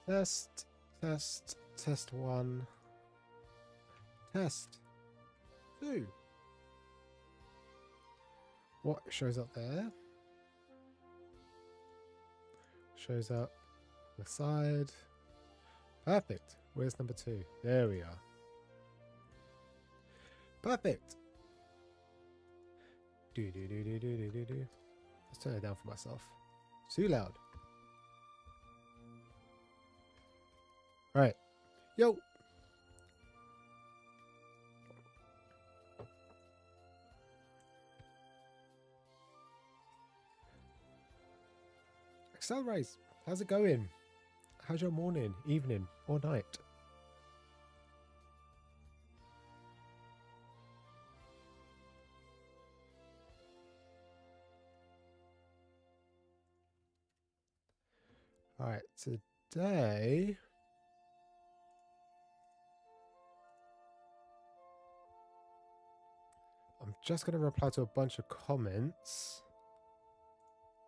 Test, test one, test two. What shows up there? Shows up on the side. Perfect. Where's number two? There we are. Perfect. Do. Let's turn it down for myself. It's too loud. Right. Yo. Sunrise. How's it going? How's your morning, evening, or night? Alright, today I'm just going to reply to a bunch of comments,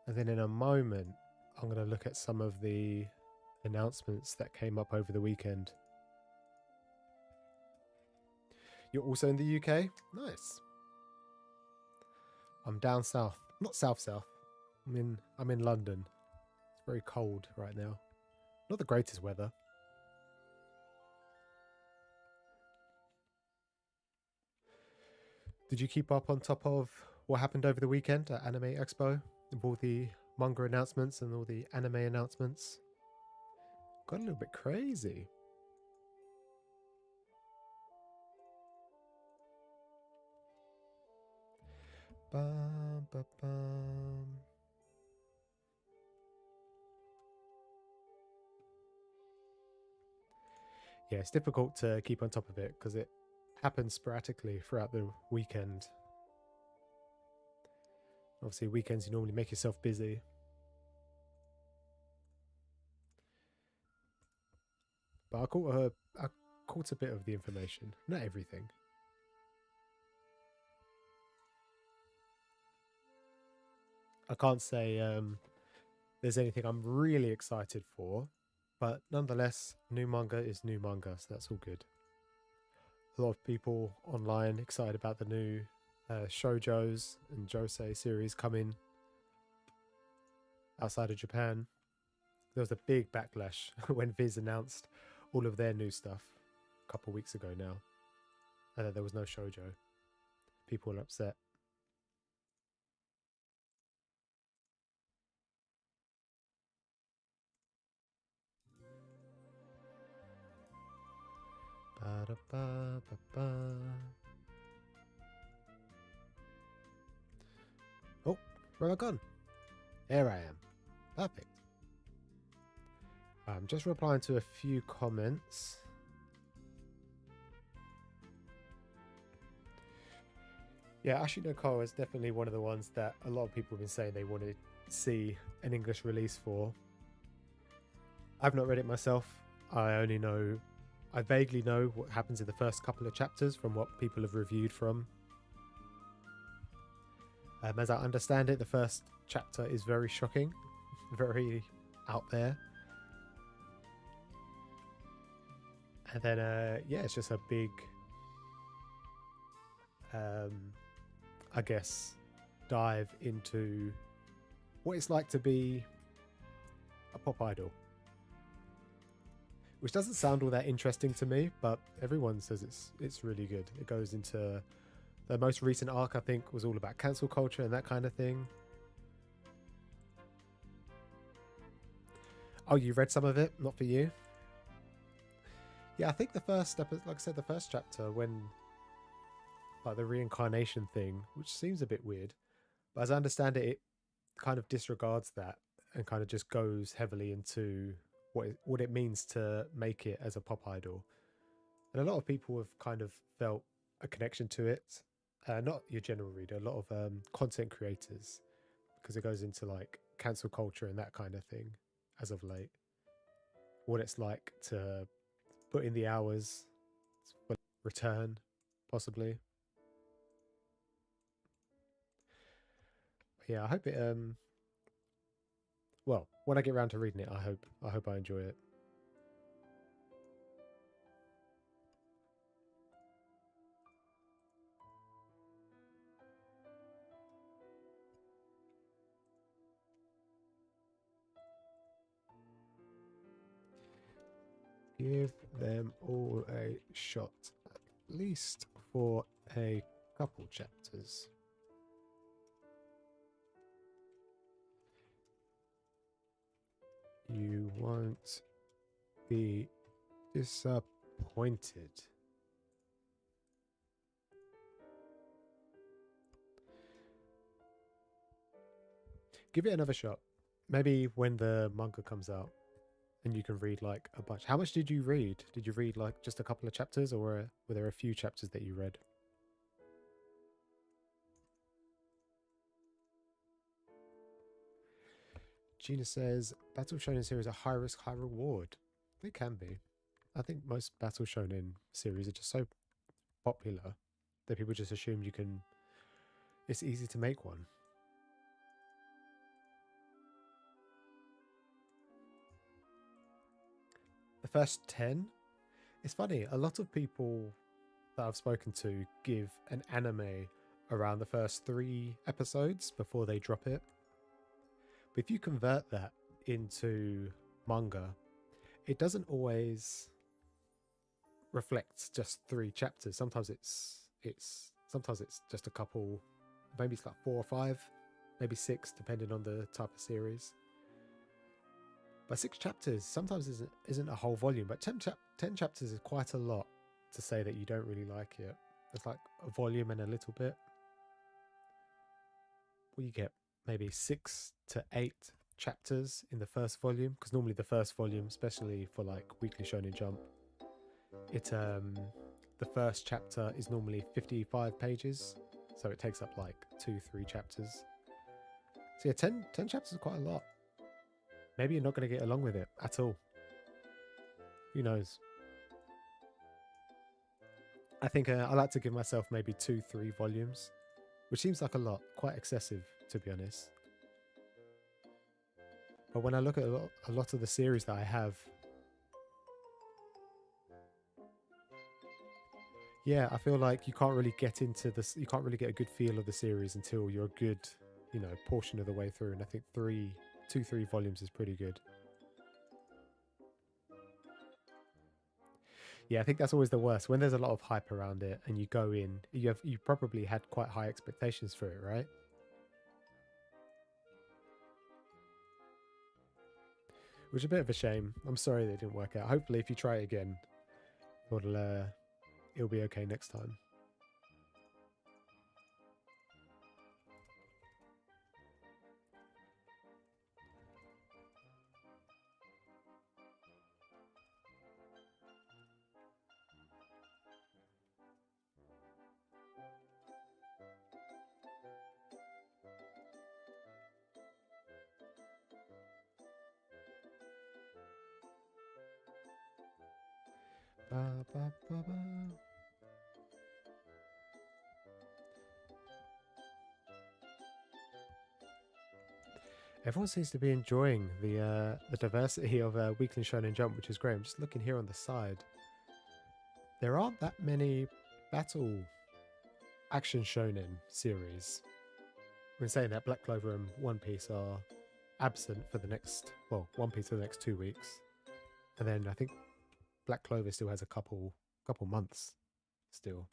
and then in a moment I'm going to look at some of the announcements that came up over the weekend. You're also in the UK? Nice. I'm down south. Not south. I'm in London. It's very cold right now. Not the greatest weather. Did you keep up on top of what happened over the weekend at Anime Expo? With all the manga announcements and all the anime announcements? Got a little bit crazy. Bum, bum, bum. Yeah, it's difficult to keep on top of it because it happens sporadically throughout the weekend. Obviously, weekends you normally make yourself busy. But I caught a bit of the information, not everything. I can't say there's anything I'm really excited for, but nonetheless, new manga is new manga, so that's all good. A lot of people online excited about the new shoujos and josei series coming outside of Japan. There was a big backlash when Viz announced all of their new stuff a couple of weeks ago now, and that there was no shoujo. People were upset. Oh, where have I gone? There I am. Perfect. I'm just replying to a few comments. Yeah, Ashino Ko is definitely one of the ones that a lot of people have been saying they want to see an English release for. I've not read it myself. I vaguely know what happens in the first couple of chapters from what people have reviewed from. As I understand it, the first chapter is very shocking, very out there. And then, yeah, it's just a big, I guess, dive into what it's like to be a pop idol. Which doesn't sound all that interesting to me, but everyone says it's really good. It goes into the most recent arc, I think, was all about cancel culture and that kind of thing. Oh, you read some of it? Not for you? Yeah, I think the first step, like I said, the first chapter, when like the reincarnation thing, which seems a bit weird, but as I understand it, it kind of disregards that and kind of just goes heavily into what it means to make it as a pop idol. And a lot of people have kind of felt a connection to it. Not your general reader, a lot of content creators, because it goes into like cancel culture and that kind of thing as of late. What it's like to put in the hours, return, possibly. Yeah, I hope it. Well, when I get around to reading it, I hope I enjoy it. Give them all a shot, at least for a couple chapters. You won't be disappointed. Give it another shot. Maybe when the manga comes out and you can read like a bunch. How much did you read? Did you read like just a couple of chapters, or were there a few chapters that you read? Gina says, Battle Shonen series are high risk, high reward. They can be. I think most Battle Shonen series are just so popular that people just assume you can. It's easy to make one. The first 10? It's funny, a lot of people that I've spoken to give an anime around the first 3 episodes before they drop it. But if you convert that into manga, it doesn't always reflect just 3 chapters. Sometimes it's just a couple, maybe it's like 4 or 5, maybe 6, depending on the type of series. But 6 chapters sometimes isn't a whole volume, but 10 chapters is quite a lot to say that you don't really like it. It's like a volume and a little bit. Well, you get maybe 6 to 8 chapters in the first volume, because normally the first volume, especially for like Weekly Shonen Jump, the first chapter is normally 55 pages, so it takes up like 2-3 chapters. So yeah, 10 chapters is quite a lot. Maybe you're not going to get along with it at all. Who knows? I think I like to give myself maybe 2-3 volumes, which seems like a lot, quite excessive to be honest. But when I look at a lot of the series that I have, yeah, I feel like you can't really get into this. You can't really get a good feel of the series until you're a good, portion of the way through. And I think 2-3 volumes is pretty good. Yeah, I think that's always the worst when there's a lot of hype around it and you go in. You probably had quite high expectations for it, right? Which is a bit of a shame. I'm sorry that it didn't work out. Hopefully, if you try it again, it'll be okay next time. Ba, ba, ba, ba. Everyone seems to be enjoying the diversity of Weekly Shonen Jump, which is great. I'm just looking here on the side. There aren't that many battle action shonen series. We're saying that Black Clover and One Piece are absent for One Piece for the next 2 weeks, and then I think Black Clover still has a couple months still.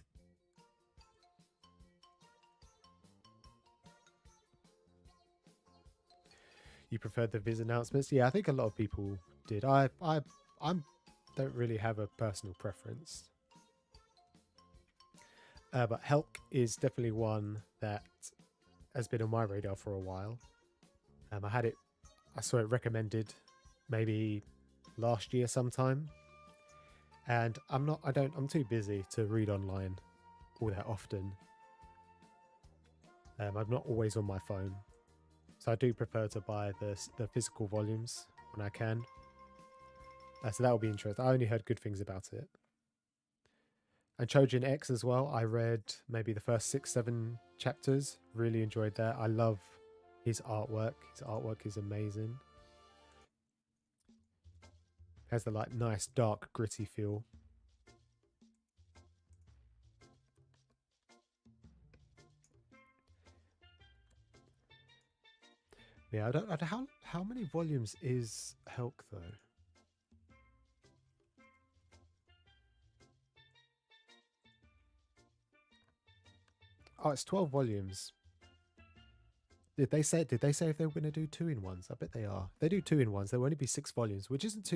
You preferred the Viz announcements? Yeah, I think a lot of people did. I don't really have a personal preference. But Helk is definitely one that has been on my radar for a while. I saw it recommended maybe last year sometime, and I'm too busy to read online all that often. I'm not always on my phone, so I do prefer to buy the physical volumes when I can. So that will be interesting. I only heard good things about it. And Chojin X as well. I read maybe the first 6-7 chapters. Really enjoyed that. I love His artwork is amazing. Has the like nice dark gritty feel. Yeah, I don't know how many volumes is Helk though. Oh, it's 12 volumes. Did they say if they were going to do 2-in-1s? I bet they are. If they do 2-in-1s, there will only be 6 volumes, which isn't too.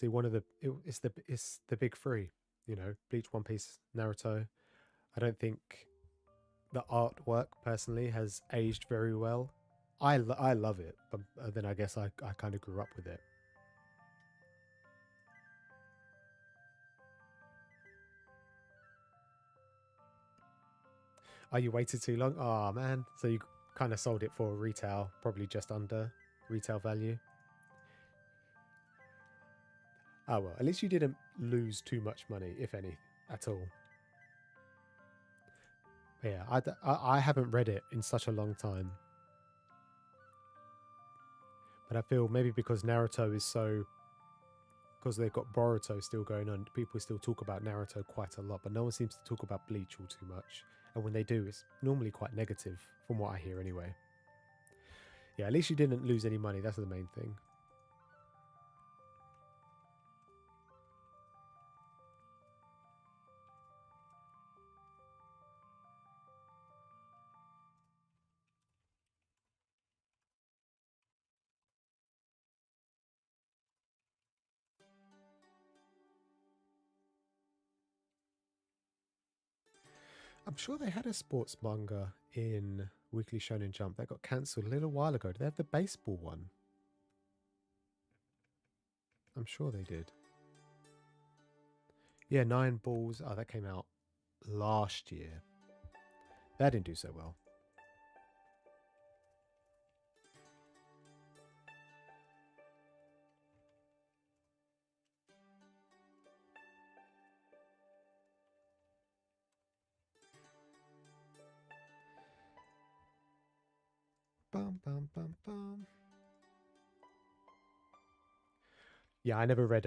See, one of the it's the big three. You know, Bleach, One Piece, Naruto. I don't think the artwork personally has aged very well. I love it, but then I guess I kind of grew up with it. Oh, you waited too long? Oh man. So you kind of sold it for retail, probably just under retail value. Oh well, at least you didn't lose too much money, if any, at all. Yeah, I haven't read it in such a long time. But I feel maybe because Naruto is so, because they've got Boruto still going on, people still talk about Naruto quite a lot, but no one seems to talk about Bleach all too much. And when they do, it's normally quite negative, from what I hear anyway. Yeah, at least you didn't lose any money. That's the main thing. I'm sure they had a sports manga in Weekly Shonen Jump that got cancelled a little while ago. Did they have the baseball one? I'm sure they did. Yeah, Nine Balls. Oh, that came out last year. That didn't do so well. Bum, bum, bum, bum. Yeah, I never read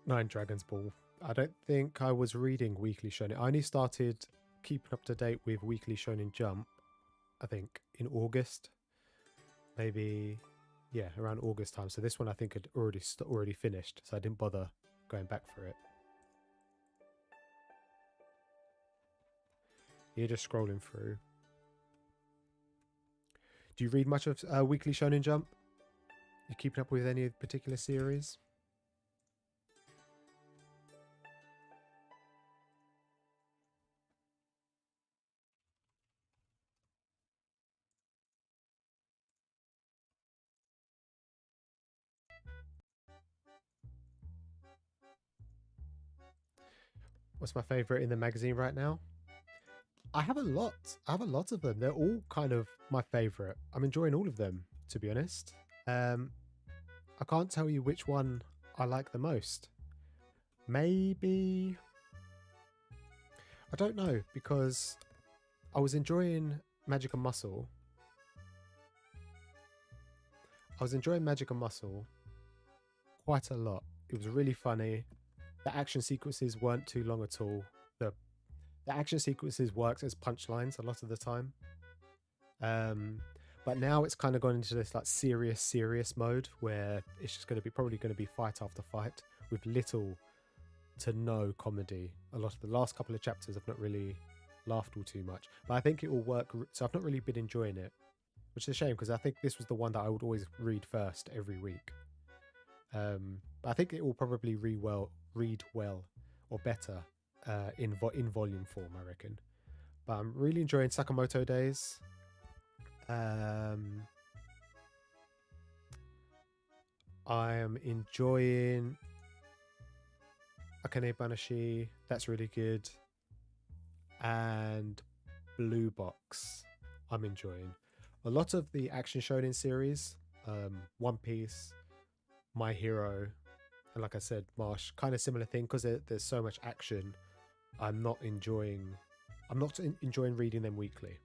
Nine Dragons Ball. I don't think I was reading Weekly Shonen. I only started keeping up to date with Weekly Shonen Jump, I think, in August. Maybe, yeah, around August time. So this one I think had already finished, so I didn't bother going back for it. You're just scrolling through. Do you read much of Weekly Shonen Jump? You keeping up with any particular series? What's my favorite in the magazine right now? I have a lot. I have a lot of them. They're all kind of my favorite. I'm enjoying all of them, to be honest. Um, I can't tell you which one I like the most. Maybe I don't know because I was enjoying Magic and Muscle. I was enjoying Magic and Muscle quite a lot. It was really funny. The action sequences weren't too long at all. The the action sequences works as punchlines a lot of the time. Um, but now it's kind of gone into this like serious mode where it's just going to be probably going to be fight after fight with little to no comedy. A lot of the last couple of chapters I've not really laughed all too much, but I think it will work. So I've not really been enjoying it, which is a shame because I think this was the one that I would always read first every week. But I think it will probably read well or better in volume form, I reckon. But I'm really enjoying Sakamoto Days. Um, I am enjoying Akane Banashi. That's really good. And Blue Box, I'm enjoying. A lot of the action shonen series, One Piece, My Hero, and like I said, Marsh, kind of similar thing because there's so much action. I'm not enjoying. I'm not enjoying reading them weekly.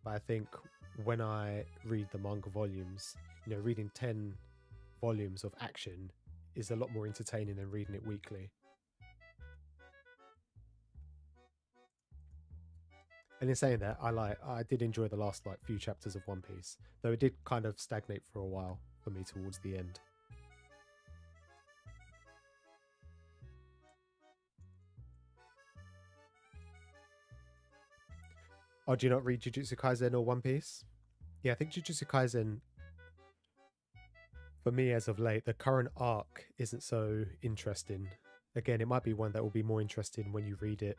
But I think when I read the manga volumes, reading 10 volumes of action is a lot more entertaining than reading it weekly. And in saying that, I did enjoy the last like few chapters of One Piece, though it did kind of stagnate for a while for me towards the end. Oh, do you not read Jujutsu Kaisen or One Piece? Yeah, I think Jujutsu Kaisen, for me as of late, the current arc isn't so interesting. Again, it might be one that will be more interesting when you read it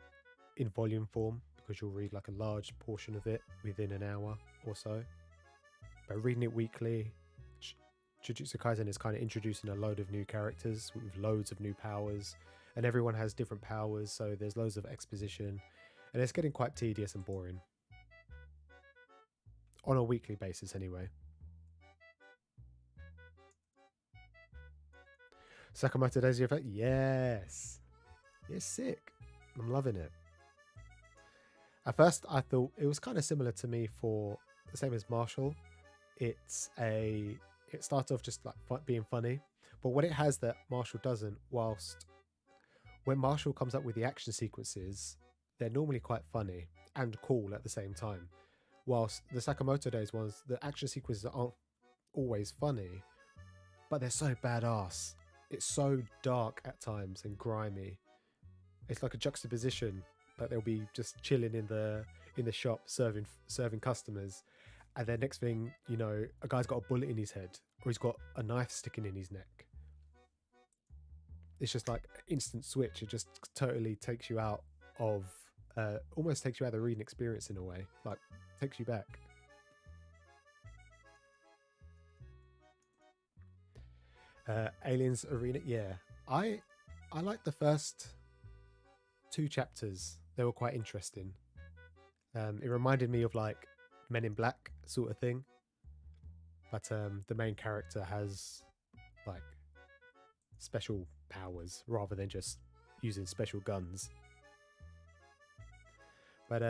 in volume form because you'll read like a large portion of it within an hour or so. But reading it weekly, Jujutsu Kaisen is kind of introducing a load of new characters with loads of new powers, and everyone has different powers, so there's loads of exposition, and it's getting quite tedious and boring on a weekly basis, anyway. Sakamoto Days Effect, yes, it's sick. I'm loving it. At first, I thought it was kind of similar to me for the same as Marshall. It starts off just like being funny, but what it has that Marshall doesn't, whilst when Marshall comes up with the action sequences, they're normally quite funny and cool at the same time. Whilst the Sakamoto Days ones, the action sequences aren't always funny, but they're so badass. It's so dark at times and grimy. It's like a juxtaposition that they'll be just chilling in the shop serving customers, and then next thing you know, a guy's got a bullet in his head or he's got a knife sticking in his neck. It's just like instant switch. It just totally takes you out of almost takes you out of the reading experience in a way, like takes you back. Aliens Arena, yeah. I like the first two chapters. They were quite interesting. It reminded me of like Men in Black sort of thing, but the main character has like special powers rather than just using special guns. But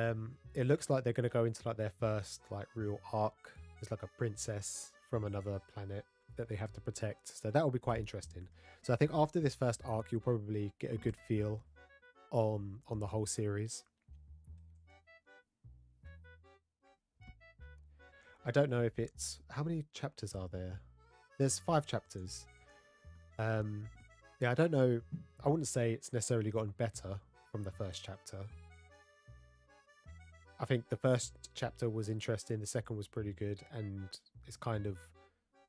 it looks like they're going to go into like their first like real arc. There's like a princess from another planet, that they have to protect. So that will be quite interesting. So I think after this first arc, you'll probably get a good feel on the whole series. I don't know if it's how many chapters are there. There's 5 chapters. Yeah, I don't know. I wouldn't say it's necessarily gotten better from the first chapter. I think the first chapter was interesting, the second was pretty good, and it's kind of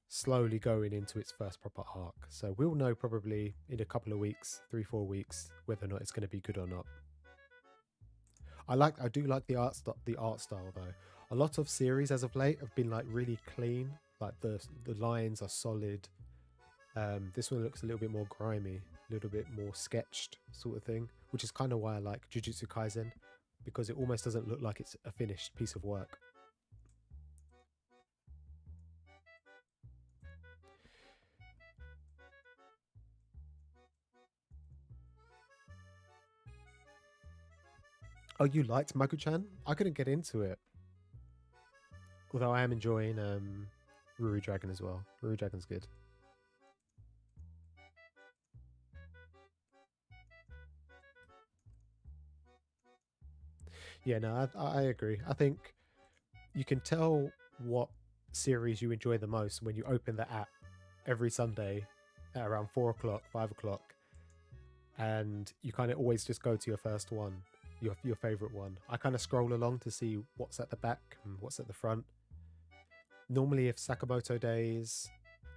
slowly going into its first proper arc. So we'll know probably in a couple of weeks, 3-4 weeks, whether or not it's going to be good or not. I do like the art style though. A lot of series as of late have been like really clean, like the lines are solid. This one looks a little bit more grimy, a little bit more sketched sort of thing, which is kind of why I like Jujutsu Kaisen, because it almost doesn't look like it's a finished piece of work. Oh, you liked Magu-chan? I couldn't get into it. Although I am enjoying Ruru Dragon as well. Ruru Dragon's good. Yeah, no, I agree. I think you can tell what series you enjoy the most when you open the app every Sunday at around 4 o'clock, 5 o'clock, and you kind of always just go to your first one, your favorite one. I kind of scroll along to see what's at the back and what's at the front. Normally, if Sakamoto Days,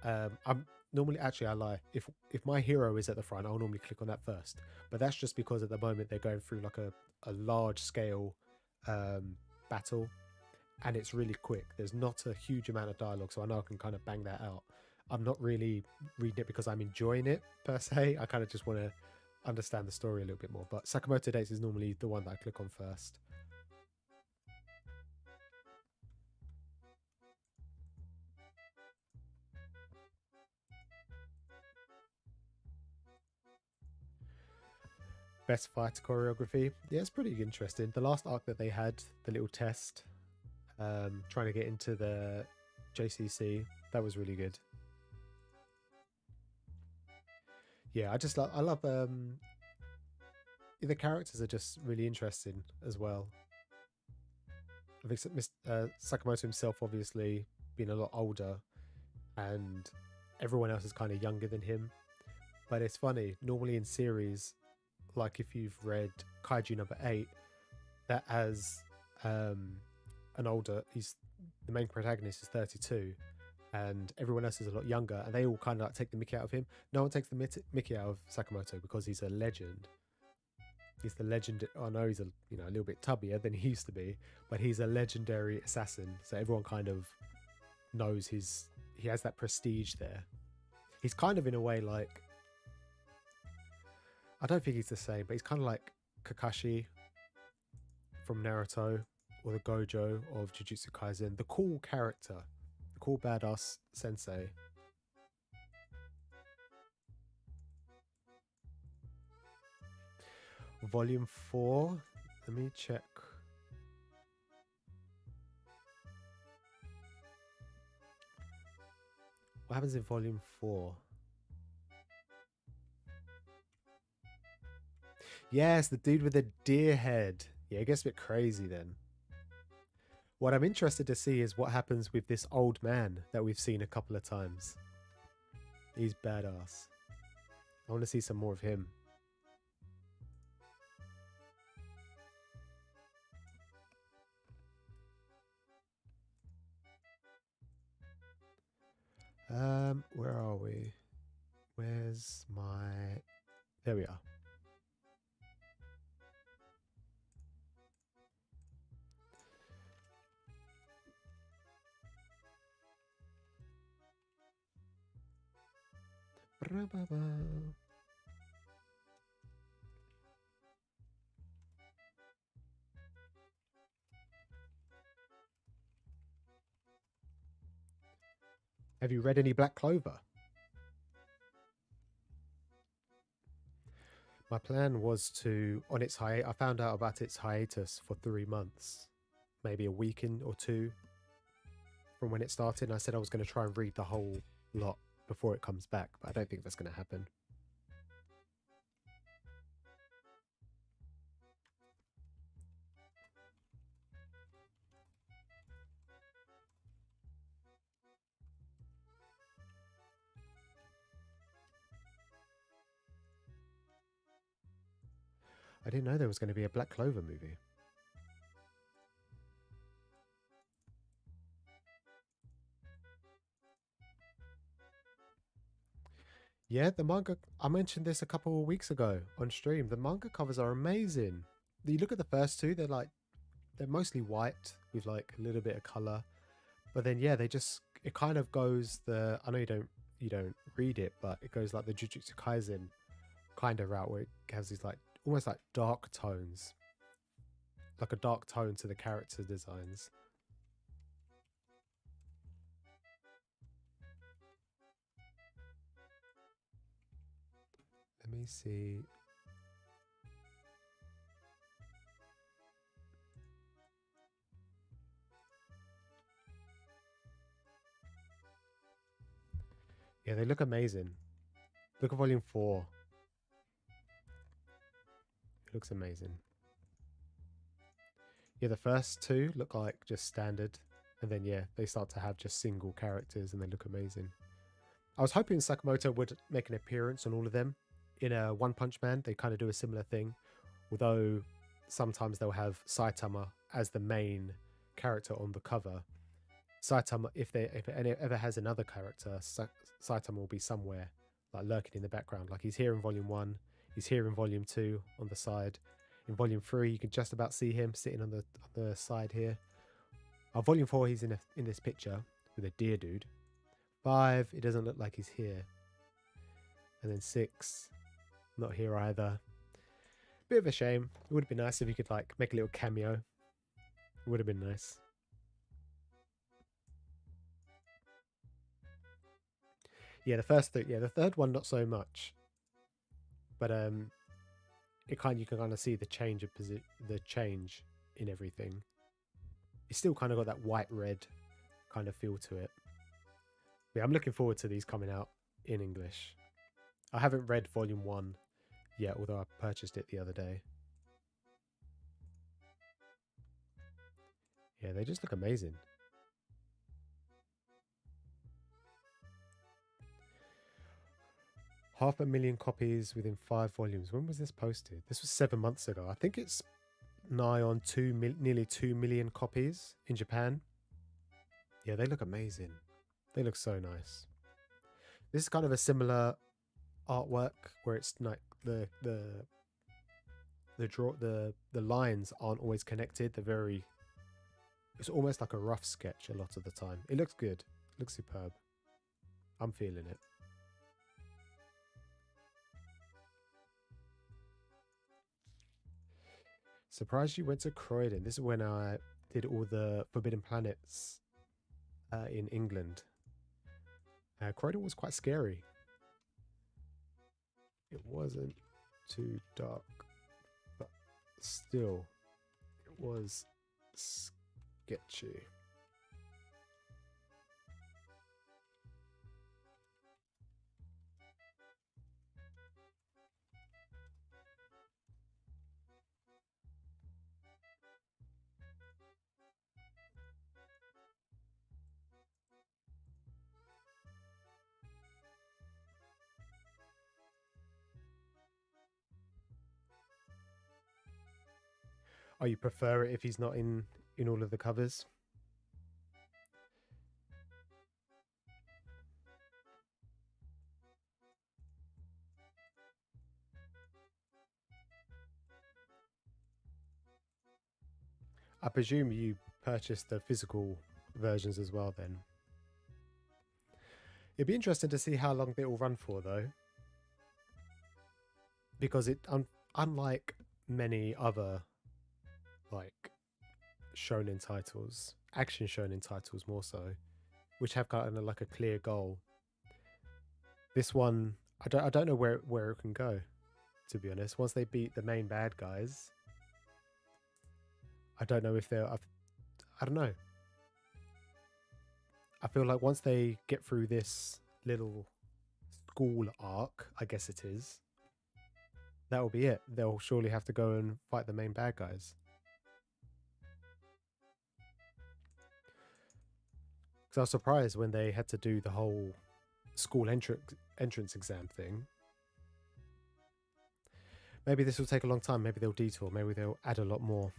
I'm normally actually I lie. If My Hero is at the front, I'll normally click on that first. But that's just because at the moment they're going through like a large scale battle, and it's really quick. There's not a huge amount of dialogue, so I know I can kind of bang that out. I'm not really reading it because I'm enjoying it per se. I kind of just want to understand the story a little bit more. But Sakamoto Days is normally the one that I click on first. Best fight choreography. Yeah, it's pretty interesting. The last arc that they had, the little test, trying to get into the JCC, that was really good. Yeah, I love the characters are just really interesting as well. I think Sakamoto himself, obviously, being a lot older, and everyone else is kind of younger than him. But it's funny, normally in series, like if you've read Kaiju number 8, that has an older, he's the main protagonist is 32, and everyone else is a lot younger, and they all kind of like take the mickey out of him. No one takes the mickey out of Sakamoto because he's a legend. He's the legend. I know he's a little bit tubbier than he used to be, but he's a legendary assassin. So everyone kind of knows he has that prestige there. He's kind of in a way like, I don't think he's the same, but he's kind of like Kakashi from Naruto, or the Gojo of Jujutsu Kaisen. The cool character, the cool badass sensei. Volume 4. Let me check. What happens in volume 4? Yes, the dude with the deer head. Yeah, it gets a bit crazy then. What I'm interested to see is what happens with this old man that we've seen a couple of times. He's badass. I want to see some more of him. Where are we? Where's my... There we are. Have you read any Black Clover? My plan was to, on its I found out about its hiatus for 3 months, maybe a week in or two from when it started. And I said I was going to try and read the whole lot before it comes back, but I don't think that's going to happen. I didn't know there was going to be a Black Clover movie. Yeah, the manga. I mentioned this a couple of weeks ago on stream. The manga covers are amazing. You look at the first two; they're mostly white with like a little bit of color. But then yeah, it kind of goes the. I know you don't read it, but it goes like the Jujutsu Kaisen kind of route where it has these like almost like dark tones, like a dark tone to the character designs. Let me see. Yeah, they look amazing. Look at volume 4. It looks amazing. Yeah, the first two look like just standard, and then yeah, they start to have just single characters, and they look amazing. I was hoping Sakamoto would make an appearance on all of them. In a One Punch Man, they kind of do a similar thing, although sometimes they'll have Saitama as the main character on the cover. Saitama, if it ever has another character, Saitama will be somewhere like lurking in the background. Like he's here in volume 1, he's here in volume 2 on the side. In volume 3, you can just about see him sitting on the side here. Volume 4, he's in this picture with a deer dude. 5, it doesn't look like he's here. And then 6, not here either. Bit of a shame. It would have been nice if you could like make a little cameo. It would have been nice. Yeah, the third one not so much. But you can kind of see the change of the change in everything. It's still kind of got that white red kind of feel to it. Yeah, I'm looking forward to these coming out in English. I haven't read volume 1 yet, although I purchased it the other day. Yeah, they just look amazing. Half a million copies within 5 volumes. When was this posted? This was 7 months ago. I think it's nigh on nearly 2 million copies in Japan. Yeah, they look amazing. They look so nice. This is kind of a similar artwork where it's like the lines aren't always connected. It's almost like a rough sketch a lot of the time. It looks good. It looks superb. I'm feeling it. Surprised you went to Croydon. This is when I did all the Forbidden Planets in England. Croydon was quite scary. It wasn't too dark, but still, it was sketchy. Oh, you prefer it if he's not in all of the covers? I presume you purchased the physical versions as well then. It'd be interesting to see how long they will run for though. Because unlike many other like shonen titles, action shonen titles more so, which have kind of like a clear goal. This one, I don't know where it can go, to be honest. Once they beat the main bad guys, I don't know if I don't know. I feel like once they get through this little school arc, I guess it is, that will be it. They'll surely have to go and fight the main bad guys. Because I was surprised when they had to do the whole school entrance exam thing. Maybe this will take a long time. Maybe they'll detour. Maybe they'll add a lot more.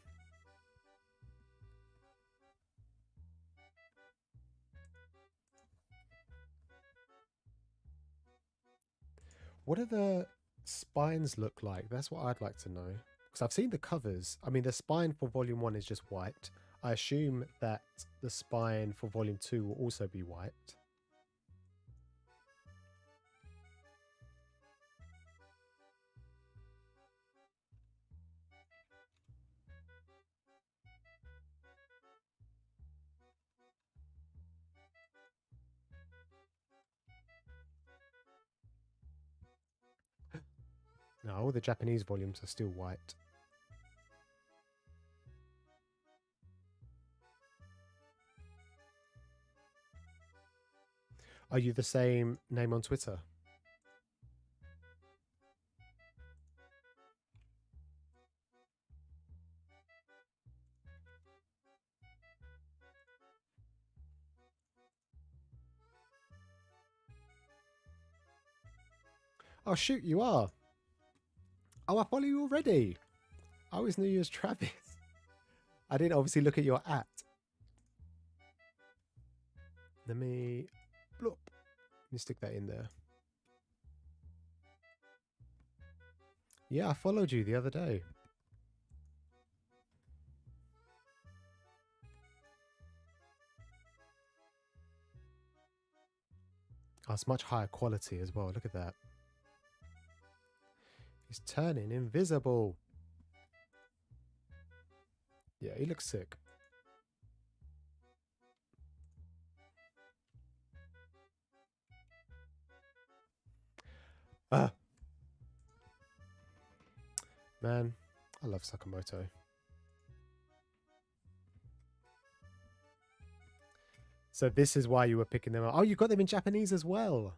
What do the spines look like? That's what I'd like to know. Because I've seen the covers. I mean, the spine for Volume 1 is just white. I assume that the spine for Volume 2 will also be white. No, all the Japanese volumes are still white. Are you the same name on Twitter? Oh, shoot, you are. Oh, I follow you already. I always knew you as Travis. I didn't obviously look at your @. Let me... Bloop. Let me stick that in there. Yeah, I followed you the other day. Oh, it's much higher quality as well. Look at that. He's turning invisible. Yeah, he looks sick. Ah. Man, I love Sakamoto. So this is why you were picking them up. Oh, you got them in Japanese as well.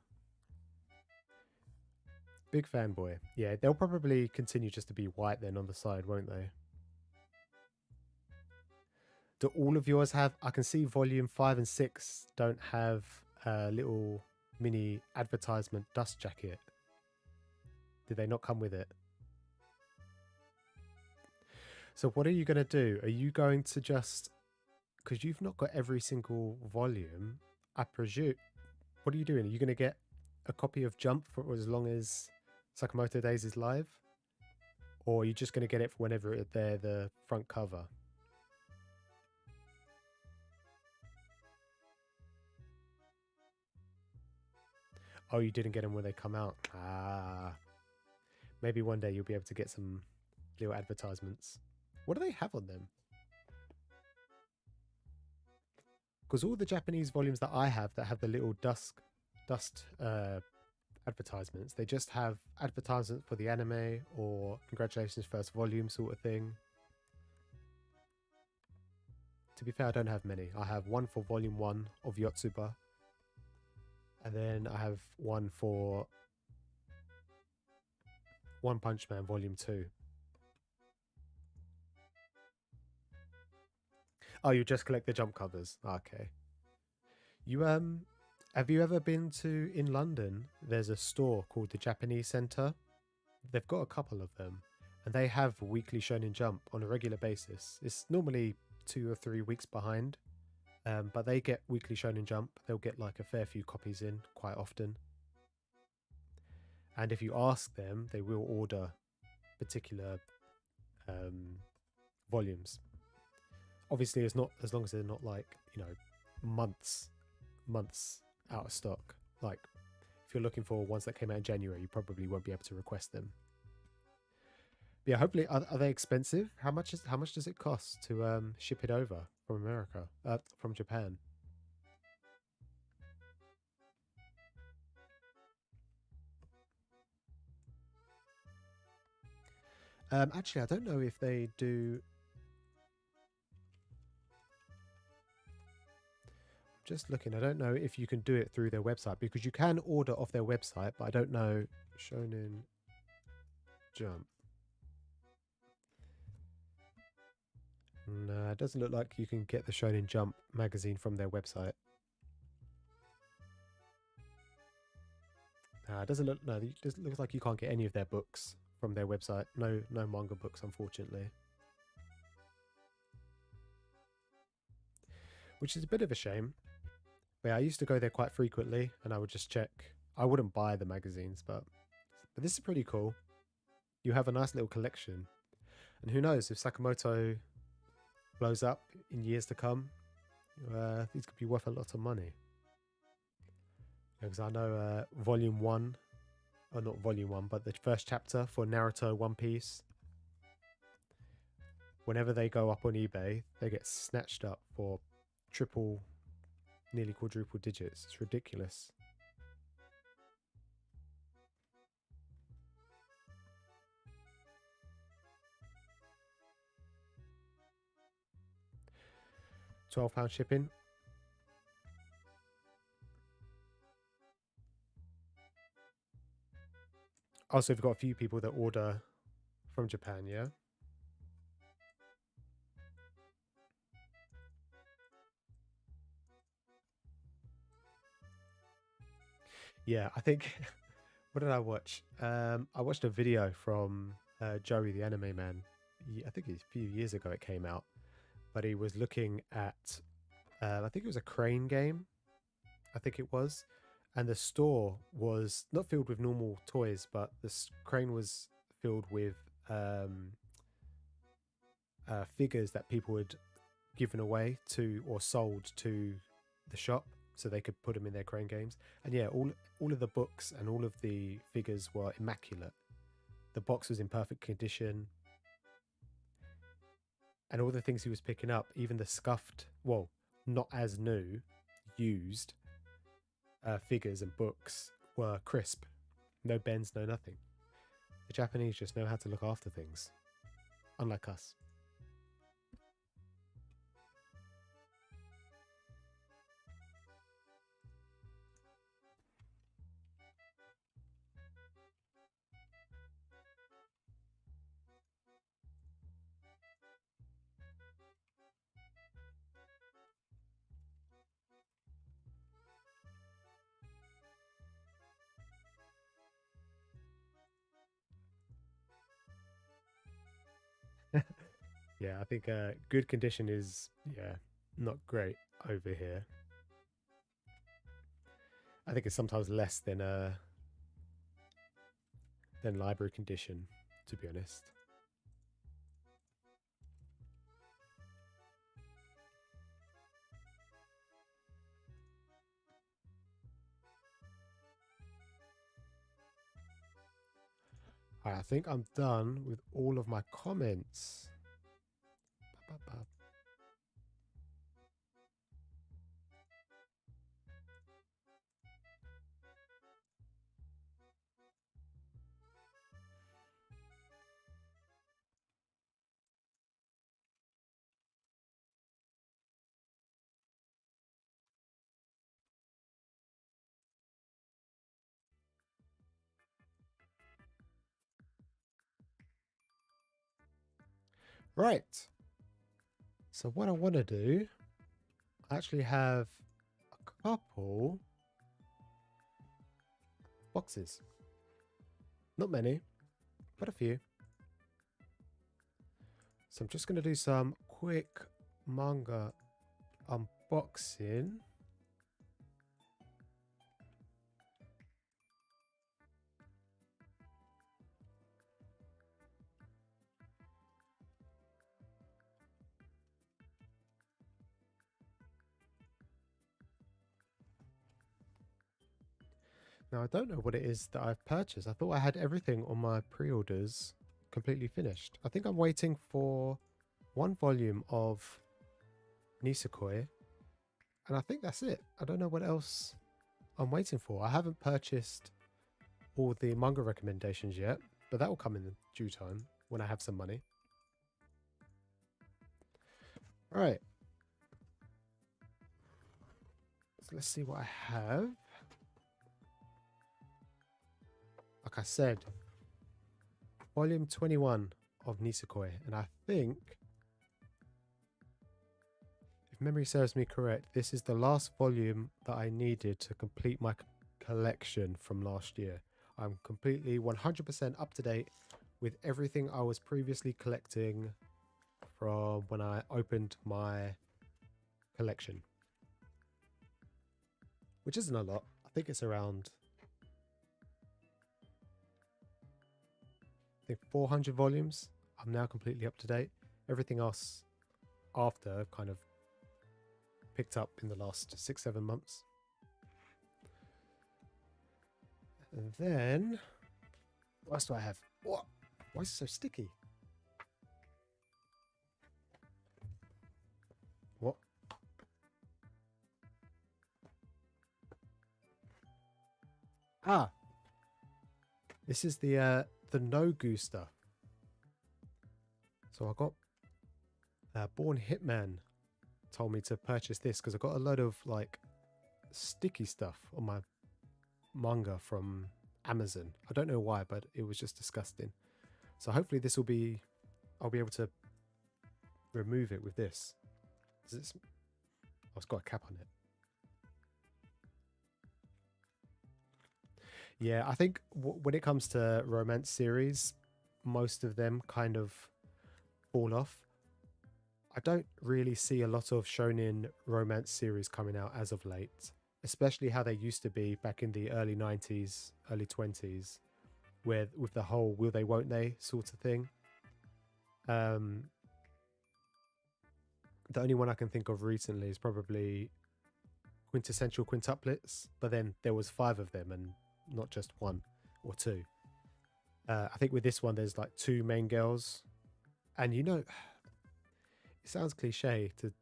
Big fanboy. Yeah, they'll probably continue just to be white then on the side, won't they? Do all of yours have... I can see volume 5 and 6 don't have a little mini advertisement dust jacket. Did they not come with it? So what are you going to do? Are you going to just... Because you've not got every single volume, I presume... What are you doing? Are you going to get a copy of Jump for as long as Sakamoto Days is live? Or are you just going to get it for whenever they're the front cover? Oh, you didn't get them when they come out. Ah. Maybe one day you'll be able to get some little advertisements. What do they have on them? Because all the Japanese volumes that I have that have the little dust advertisements, they just have advertisements for the anime or congratulations first volume sort of thing. To be fair, I don't have many. I have one for volume 1 of Yotsuba. And then I have one for One Punch Man volume 2. Oh, you just collect the Jump covers. Okay. You have you ever been to, in London, there's a store called the Japanese Centre. They've got a couple of them, and they have weekly Shonen Jump on a regular basis. It's normally 2 or 3 weeks behind, but they get weekly Shonen Jump. They'll get like a fair few copies in quite often. And if you ask them, they will order particular volumes. Obviously, it's not as long as they're not like, you know, months out of stock. Like if you're looking for ones that came out in January, you probably won't be able to request them. But yeah, hopefully, are they expensive? How much does it cost to ship it over from America, from Japan? Actually, I don't know if they do. I'm just looking. I don't know if you can do it through their website, because you can order off their website, but I don't know. Shonen Jump. No, it doesn't look like you can get the Shonen Jump magazine from their website. It doesn't look. No, it just looks like you can't get any of their books from their website. No manga books, unfortunately. Which is a bit of a shame. But yeah, I used to go there quite frequently, and I would just check. I wouldn't buy the magazines, but this is pretty cool. You have a nice little collection, and who knows, if Sakamoto blows up in years to come, these could be worth a lot of money. Because I know Volume 1, or not Volume 1, but the first chapter for Naruto One Piece, whenever they go up on eBay, they get snatched up for triple, nearly quadruple digits. It's ridiculous. £12 shipping. Also, we've got a few people that order from Japan, yeah? Yeah, I think... What did I watch? I watched a video from Joey, the anime man. I think a few years ago it came out. But he was looking at... I think it was a crane game. I think it was. And the store was not filled with normal toys, but the crane was filled with figures that people had given away to or sold to the shop, so they could put them in their crane games. And yeah, all of the books and all of the figures were immaculate. The box was in perfect condition, and all the things he was picking up, even the scuffed, well, not as new, used figures and books, were crisp. No bends, no nothing. The Japanese just know how to look after things, unlike us. Yeah, I think good condition is, yeah, not great over here. I think it's sometimes less than library condition, to be honest. Alright, I think I'm done with all of my comments. Right. So what I want to do, I actually have a couple boxes. Not many, but a few. So I'm just going to do some quick manga unboxing. Now, I don't know what it is that I've purchased. I thought I had everything on my pre-orders completely finished. I think I'm waiting for one volume of Nisekoi, and I think that's it. I don't know what else I'm waiting for. I haven't purchased all the manga recommendations yet, but that will come in due time when I have some money. All right. So let's see what I have. Like I said, volume 21 of Nisekoi, and I think, if memory serves me correct, this is the last volume that I needed to complete my collection from last year. I'm completely 100% up to date with everything I was previously collecting from when I opened my collection, which isn't a lot. I think it's around, I think 400 volumes. I'm now completely up to date. Everything else after kind of picked up in the last 6-7 months. And then, what else do I have? What? Why is it so sticky? What? Ah, this is the no-goo stuff. So I got Born Hitman told me to purchase this because I got a load of like sticky stuff on my manga from Amazon. I don't know why, but it was just disgusting. So hopefully this will be, I'll be able to remove it with this. Oh, it's got a cap on it. Yeah, I think when it comes to romance series, most of them kind of fall off. I don't really see a lot of shonen romance series coming out as of late, especially how they used to be back in the early 90s, early 20s, where with the whole will they, won't they sort of thing. The only one I can think of recently is probably quintessential quintuplets, but then there was 5 of them and not just 1 or 2. I think with this one, there's like 2 main girls, and you know, it sounds cliche to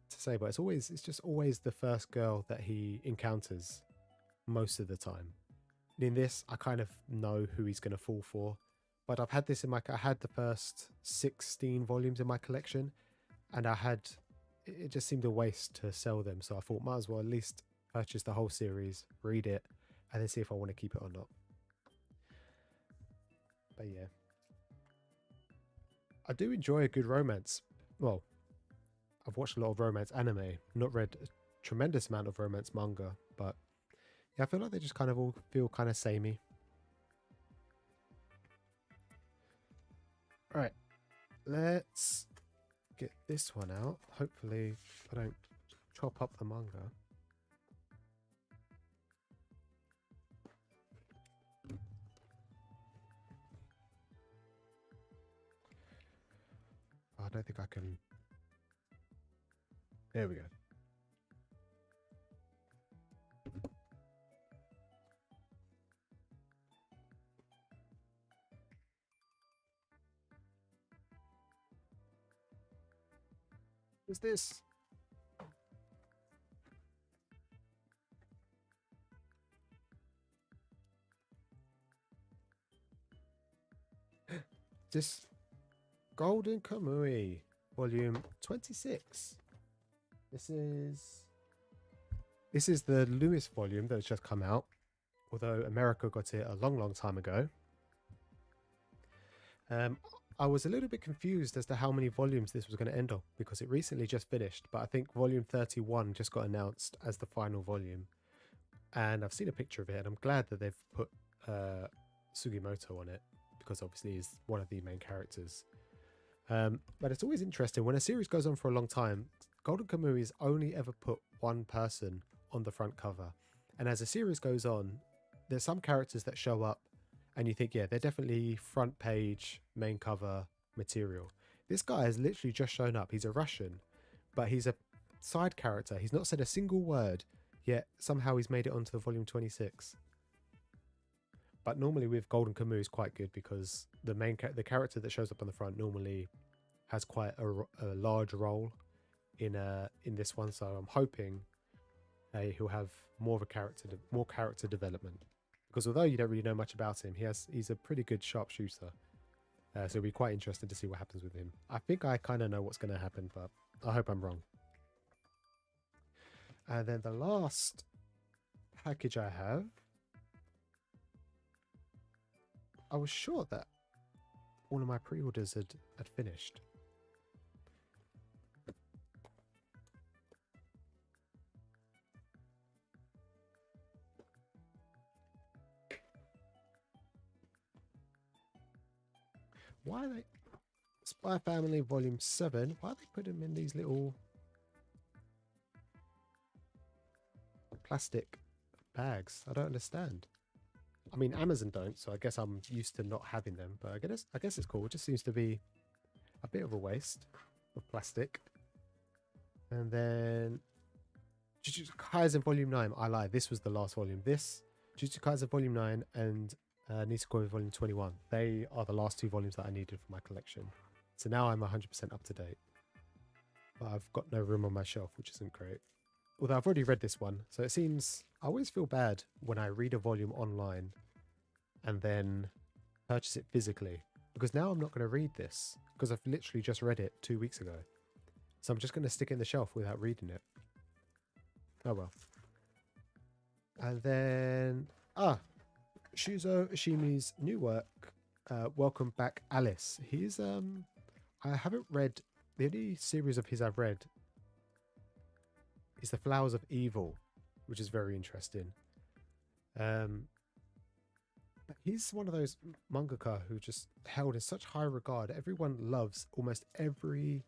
say, but it's just always the first girl that he encounters most of the time. And in this, I kind of know who he's going to fall for, but I had the first 16 volumes in my collection, and it just seemed a waste to sell them. So I thought, might as well at least purchase the whole series, read it, and then see if I want to keep it or not. But yeah, I do enjoy a good romance. Well, I've watched a lot of romance anime, not read a tremendous amount of romance manga, but yeah, I feel like they just kind of all feel kind of samey. All right, let's get this one out. Hopefully I don't chop up the manga. I don't think I can. There we go. What's this? This Golden Kamui, volume 26. This is the Lewis volume that has just come out, although America got it a long time ago. I was a little bit confused as to how many volumes this was going to end up because it recently just finished, but I think volume 31 just got announced as the final volume. And I've seen a picture of it, and I'm glad that they've put Sugimoto on it because obviously he's one of the main characters. But it's always interesting when a series goes on for a long time. Golden Kamui's only ever put one person on the front cover, and as the series goes on, there's some characters that show up and you think, yeah, they're definitely front page main cover material. This guy has literally just shown up. He's a Russian, but he's a side character. He's not said a single word, yet somehow he's made it onto volume 26. But normally with Golden Kamuy is quite good because the character that shows up on the front normally has quite a large role in this one. So I'm hoping he'll have more character development, because although you don't really know much about him, he's a pretty good sharpshooter. So it'll be quite interesting to see what happens with him. I think I kind of know what's going to happen, but I hope I'm wrong. And then the last package I have, I was sure that all of my pre-orders had finished. Why are they... Spy Family Volume 7, why are they putting them in these little plastic bags? I don't understand. I mean, Amazon don't, so I guess I'm used to not having them, but I guess it's cool. It just seems to be a bit of a waste of plastic. And then Jujutsu Kaisen Volume 9. I lied, this was the last volume. This, Jujutsu Kaisen Volume 9 and Nisekoi Volume 21. They are the last two volumes that I needed for my collection. So now I'm 100% up to date. But I've got no room on my shelf, which isn't great. Although I've already read this one, so it seems... I always feel bad when I read a volume online and then purchase it physically. Because now I'm not going to read this, because I've literally just read it 2 weeks ago. So I'm just going to stick it in the shelf without reading it. Oh well. And then... Shuzo Ishimi's new work, Welcome Back Alice. He's... I haven't read... The only series of his I've read is The Flowers of Evil, which is very interesting. He's one of those mangaka who just held in such high regard. Everyone loves almost every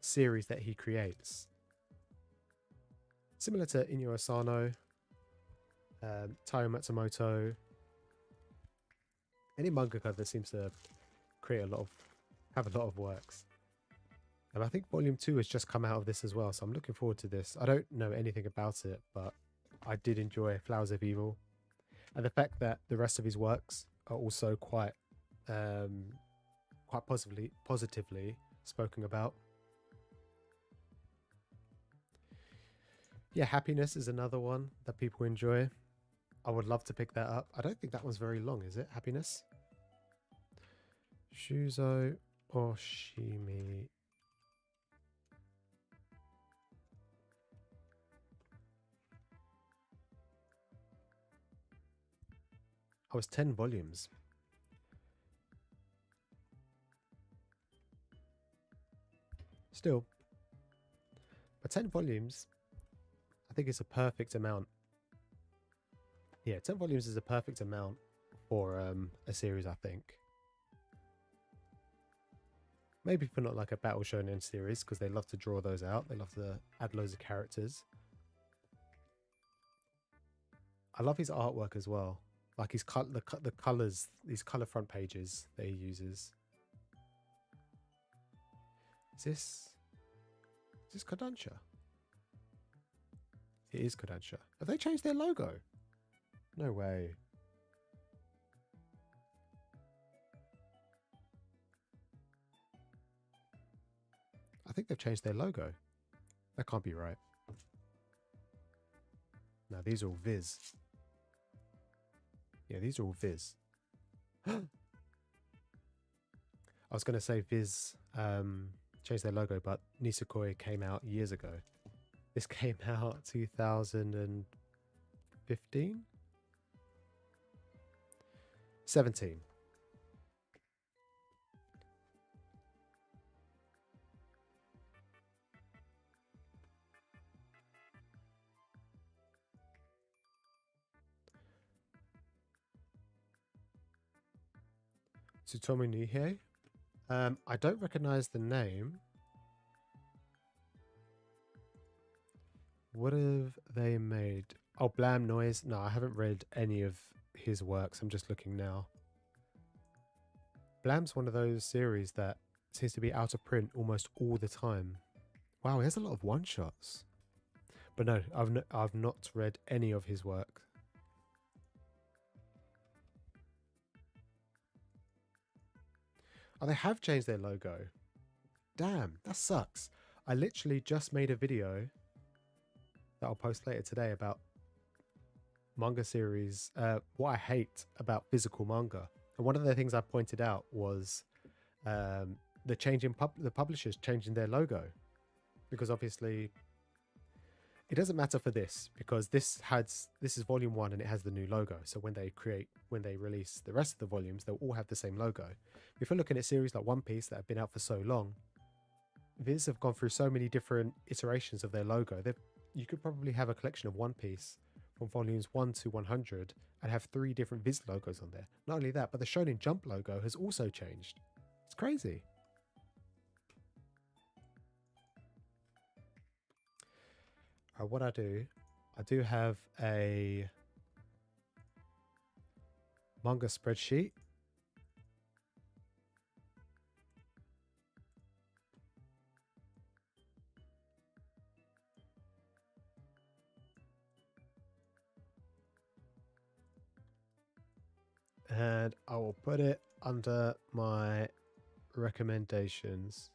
series that he creates. Similar to Inyo Asano, Taiyo Matsumoto, any mangaka that seems to create have a lot of works. And I think Volume 2 has just come out of this as well, so I'm looking forward to this. I don't know anything about it, but I did enjoy Flowers of Evil. And the fact that the rest of his works are also quite positively spoken about. Yeah, Happiness is another one that people enjoy. I would love to pick that up. I don't think that one's very long, is it? Happiness? Shuzo Oshimi. Oh, it's 10 volumes. Still. But 10 volumes, I think it's a perfect amount. Yeah, 10 volumes is a perfect amount for a series, I think. Maybe for not like a Battle Shonen series, because they love to draw those out. They love to add loads of characters. I love his artwork as well. Like his the colors, these color front pages that he uses. Is this Kodansha? It is Kodansha. Have they changed their logo? No way. I think they've changed their logo. That can't be right. No, these are all Viz. Yeah, these are all Viz. I was going to say Viz changed their logo, but Nisekoi came out years ago. This came out 2015? 17. Tsutomu Nihei. I don't recognize the name. What have they made? Oh, Blam Noise. No, I haven't read any of his works. I'm just looking now. Blam's one of those series that seems to be out of print almost all the time. Wow, he has a lot of one-shots. But no, I've not read any of his work. Oh, they have changed their logo. Damn, that sucks. I literally just made a video that I'll post later today about manga series, what I hate about physical manga. And one of the things I pointed out was the change in the publishers changing their logo. Because obviously It doesn't matter for this because this is volume 1 and it has the new logo. So when they release the rest of the volumes, they'll all have the same logo. If you're looking at series like One Piece that have been out for so long, Viz have gone through so many different iterations of their logo. You could probably have a collection of One Piece from volumes 1 to 100 and have 3 different Viz logos on there. Not only that, but the Shonen Jump logo has also changed. It's crazy. What I do have a manga spreadsheet. And I will put it under my recommendations.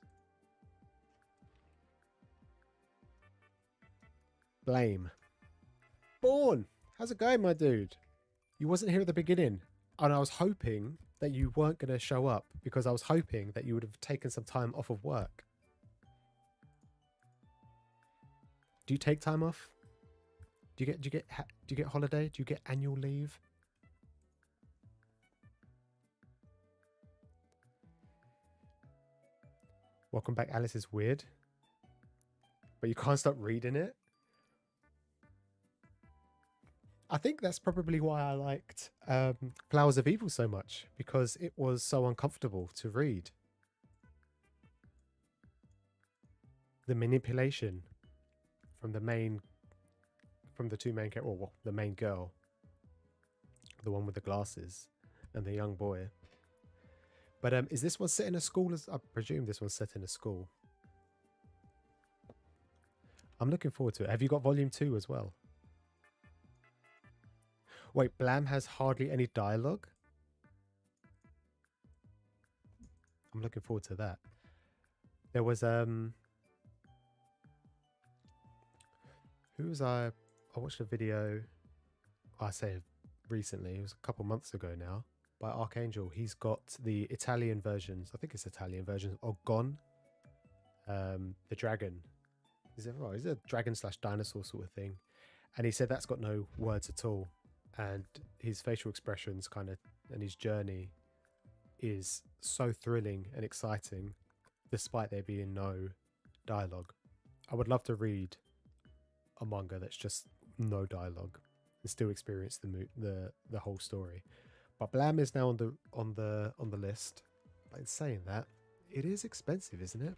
Blame. Born! How's it going, my dude? You wasn't here at the beginning, and I was hoping that you weren't going to show up because I was hoping that you would have taken some time off of work. Do you take time off? Do you get holiday? Do you get annual leave? Welcome back, Alice is weird. But you can't stop reading it? I think that's probably why I liked Flowers of Evil so much, because it was so uncomfortable to read. The manipulation from the two main characters, well, the main girl, the one with the glasses, and the young boy. But is this one set in a school? I presume this one's set in a school. I'm looking forward to it. Have you got volume 2 as well? Wait, Blam has hardly any dialogue? I'm looking forward to that. There was who was I watched a video, I say recently, it was a couple months ago now, by Archangel. He's got the Italian versions, I think it's Italian versions of Gon, the dragon. Is it right? Is it a dragon / dinosaur sort of thing? And he said that's got no words at all. And his facial expressions and his journey is so thrilling and exciting, despite there being no dialogue. I would love to read a manga that's just no dialogue and still experience the whole story. But Blam is now on the list. But in saying that, it is expensive, isn't it?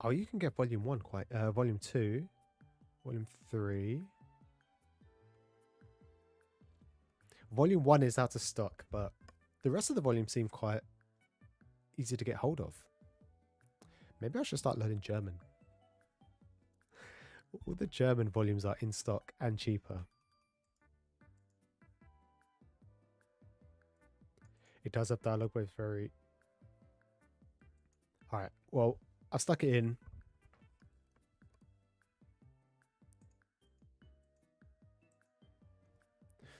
Oh, you can get volume 1 volume 2, volume 3. Volume 1 is out of stock, but the rest of the volumes seem quite easy to get hold of. Maybe I should start learning German. All the German volumes are in stock and cheaper. It does have dialogue, but it's very... Alright, well, I've stuck it in.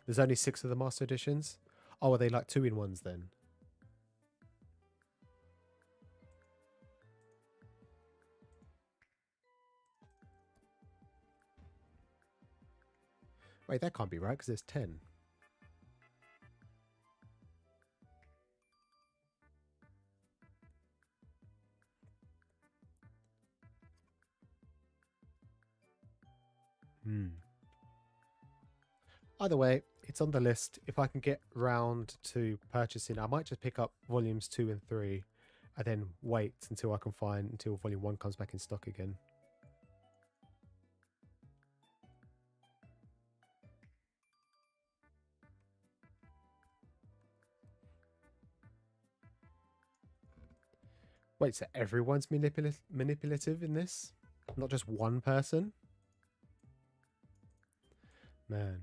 There's only 6 of the master editions. Oh, are they like 2-in-1s then? Wait, that can't be right because there's 10. Either way, it's on the list. If I can get round to purchasing, I might just pick up volumes 2 and 3 and then wait until until volume 1 comes back in stock again. Wait, so everyone's manipulative in this? Not just one person? Man.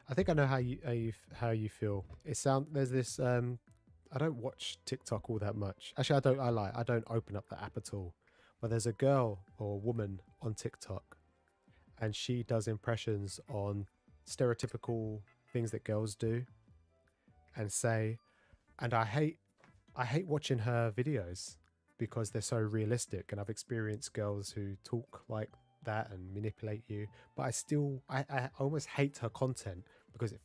I think I know how you feel. There's this I don't watch TikTok all that much. Actually, I don't open up the app at all. but there's a girl or a woman on TikTok, and she does impressions on stereotypical things that girls do and say, and I hate watching her videos because they're so realistic, and I've experienced girls who talk like that and manipulate you, but I almost hate her content because it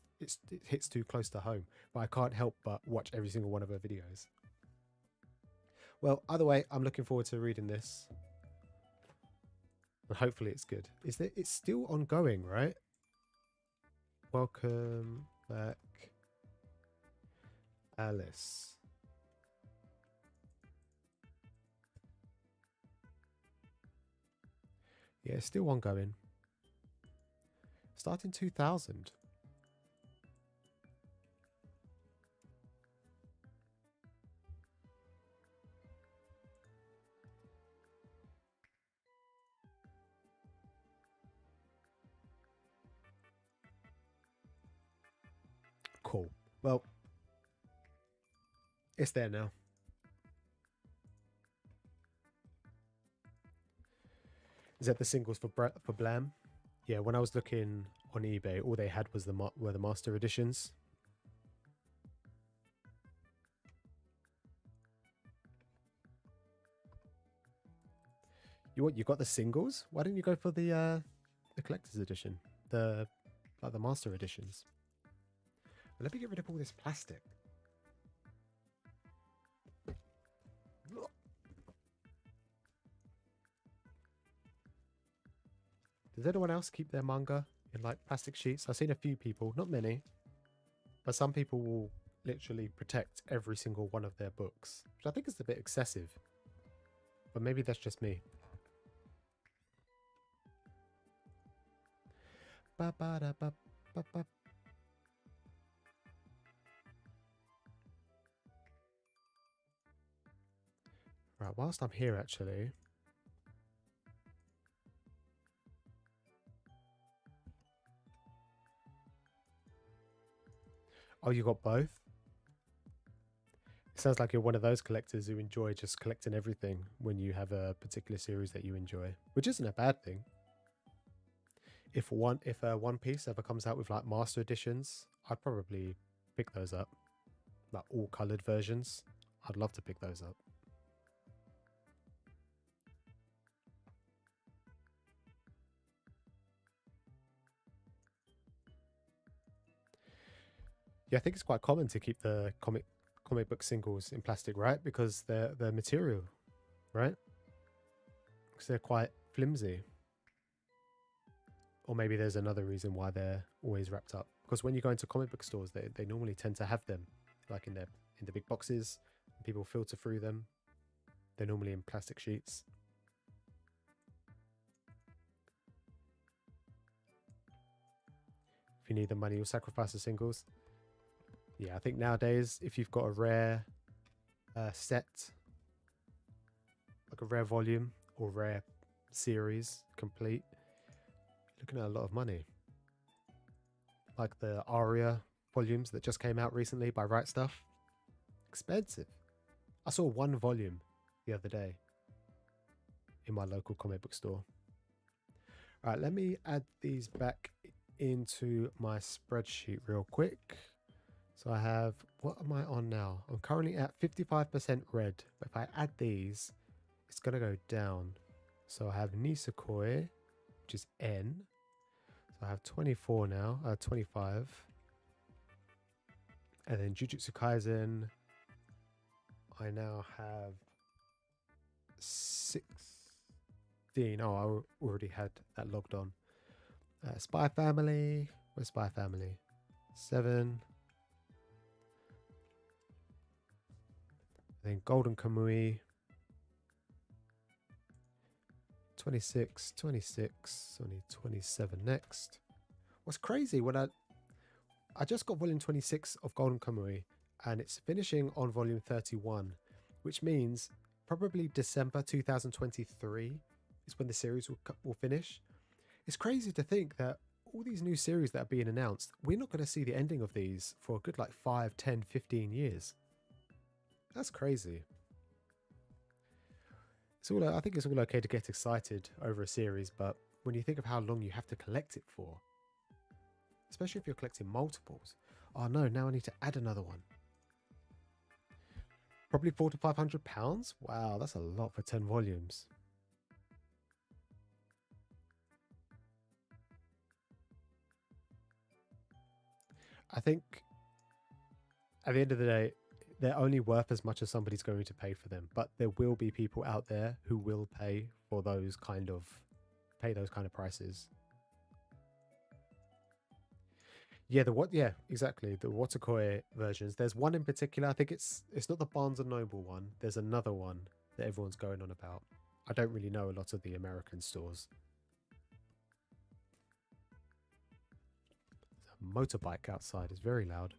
hits too close to home, but I can't help but watch every single one of her videos. Well, either way, I'm looking forward to reading this, and hopefully it's good. It's still ongoing, right? Welcome back, Alice. Yeah, it's still ongoing. Starting 2000. Cool. Well, it's there now. Is that the singles for Blam? Yeah, when I was looking on eBay, all they had was were the master editions. You got the singles? Why didn't you go for the collector's edition, the master editions? Let me get rid of all this plastic. Does anyone else keep their manga in like plastic sheets? I've seen a few people, not many, but some people will literally protect every single one of their books, which I think is a bit excessive. But maybe that's just me. Ba ba da ba ba ba. Right, whilst I'm here actually. Oh, you got both? It sounds like you're one of those collectors who enjoy just collecting everything when you have a particular series that you enjoy, which isn't a bad thing. If One Piece ever comes out with like master editions, I'd probably pick those up. Like all coloured versions. I'd love to pick those up. Yeah, I think it's quite common to keep the comic book singles in plastic, right? Because they're material, right? Because they're quite flimsy. Or maybe there's another reason why they're always wrapped up. Because when you go into comic book stores, they normally tend to have them like in the big boxes. People filter through them. They're normally in plastic sheets. If you need the money, you'll sacrifice the singles. Yeah, I think nowadays, if you've got a rare set, like a rare volume or rare series complete, you're looking at a lot of money. Like the Aria volumes that just came out recently by Right Stuff. Expensive. I saw one volume the other day in my local comic book store. All right, let me add these back into my spreadsheet real quick. So I have, what am I on now? I'm currently at 55% red. But if I add these, it's going to go down. So I have Nisekoi, which is N. So I have 24 now, 25. And then Jujutsu Kaisen, I now have 16. Oh, I already had that logged on. Spy Family, where's Spy Family? 7. Then Golden Kamui, 26, 26, only 27 next. What's crazy, when I just got volume 26 of Golden Kamui, and it's finishing on volume 31, which means probably December 2023 is when the series will finish. It's crazy to think that all these new series that are being announced, we're not going to see the ending of these for a good like 5, 10, 15 years. That's crazy. I think it's all okay to get excited over a series, but when you think of how long you have to collect it for, especially if you're collecting multiples. Oh no, now I need to add another one. Probably £400 to £500. Wow, that's a lot for 10 volumes. I think at the end of the day, they're only worth as much as somebody's going to pay for them. But there will be people out there who will pay for those kind of prices. Yeah, exactly. The Watakoi versions. There's one in particular. I think it's not the Barnes and Noble one. There's another one that everyone's going on about. I don't really know a lot of the American stores. There's a motorbike outside. It's very loud.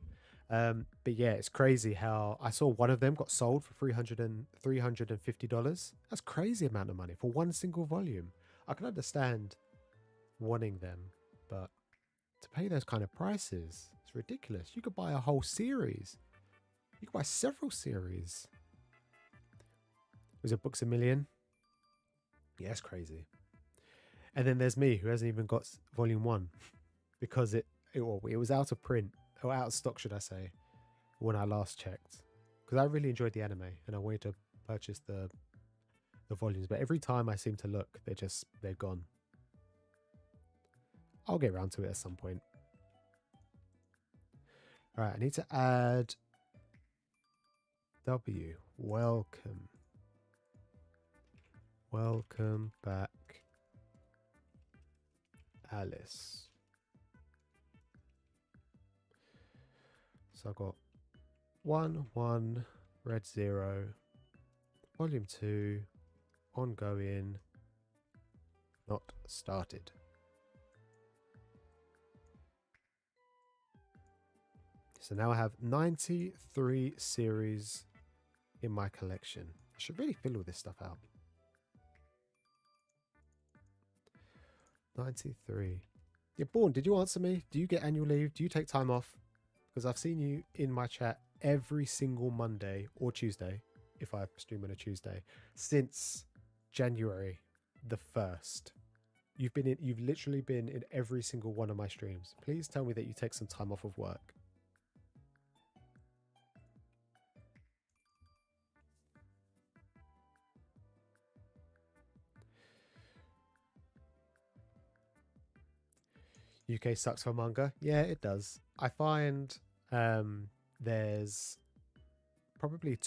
But yeah, it's crazy how I saw one of them got sold for $350. That's crazy amount of money for one single volume. I can understand wanting them, but to pay those kind of prices, it's ridiculous. You could buy a whole series. You could buy several series. Was it Books A Million? Yeah, it's crazy. And then there's me, who hasn't even got volume 1 because it was out of print, or out of stock, should I say, when I last checked. Because I really enjoyed the anime and I wanted to purchase the volumes, but every time I seem to look, they're gone. I'll get around to it at some point. All right, I need to add W. Welcome. Welcome back, Alice. So I've got 1, Red 0, Volume 2, ongoing, not started. So now I have 93 series in my collection. I should really fill all this stuff out. 93. Yeah, Born, did you answer me? Do you get annual leave? Do you take time off? Because I've seen you in my chat every single Monday or Tuesday, if I stream on a Tuesday, since January the 1st. You've literally been in every single one of my streams. Please tell me that you take some time off of work. UK sucks for manga. Yeah, it does. I find there's probably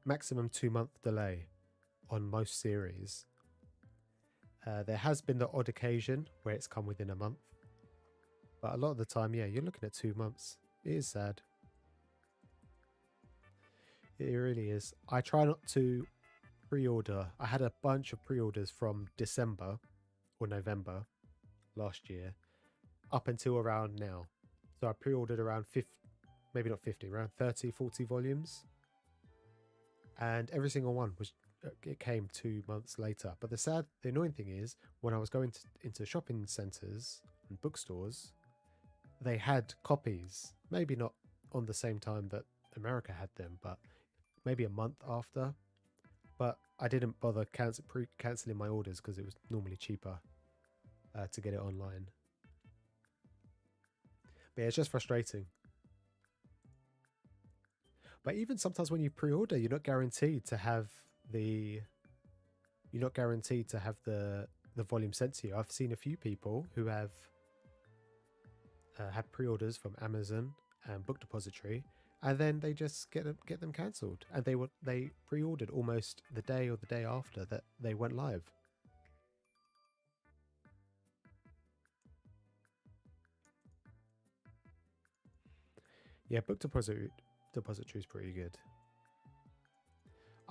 maximum 2-month delay on most series. There has been the odd occasion where it's come within a month, but a lot of the time, yeah, you're looking at 2 months. It is sad. It really is. I try not to pre-order. I had a bunch of pre-orders from December or November last year up until around now. So I pre-ordered around 50, maybe not 50, around 30, 40 volumes. And every single one it came 2 months later. But the annoying thing is, when I was going into shopping centres and bookstores, they had copies. Maybe not on the same time that America had them, but maybe a month after. But I didn't bother cancelling my orders because it was normally cheaper to get it online. But yeah, it's just frustrating. But even sometimes when you pre-order, you're not guaranteed to have the volume sent to you. I've seen a few people who have had pre-orders from Amazon and Book Depository, and then they just get them cancelled, and they pre-ordered almost the day or the day after that they went live. Yeah, Book Depository is pretty good.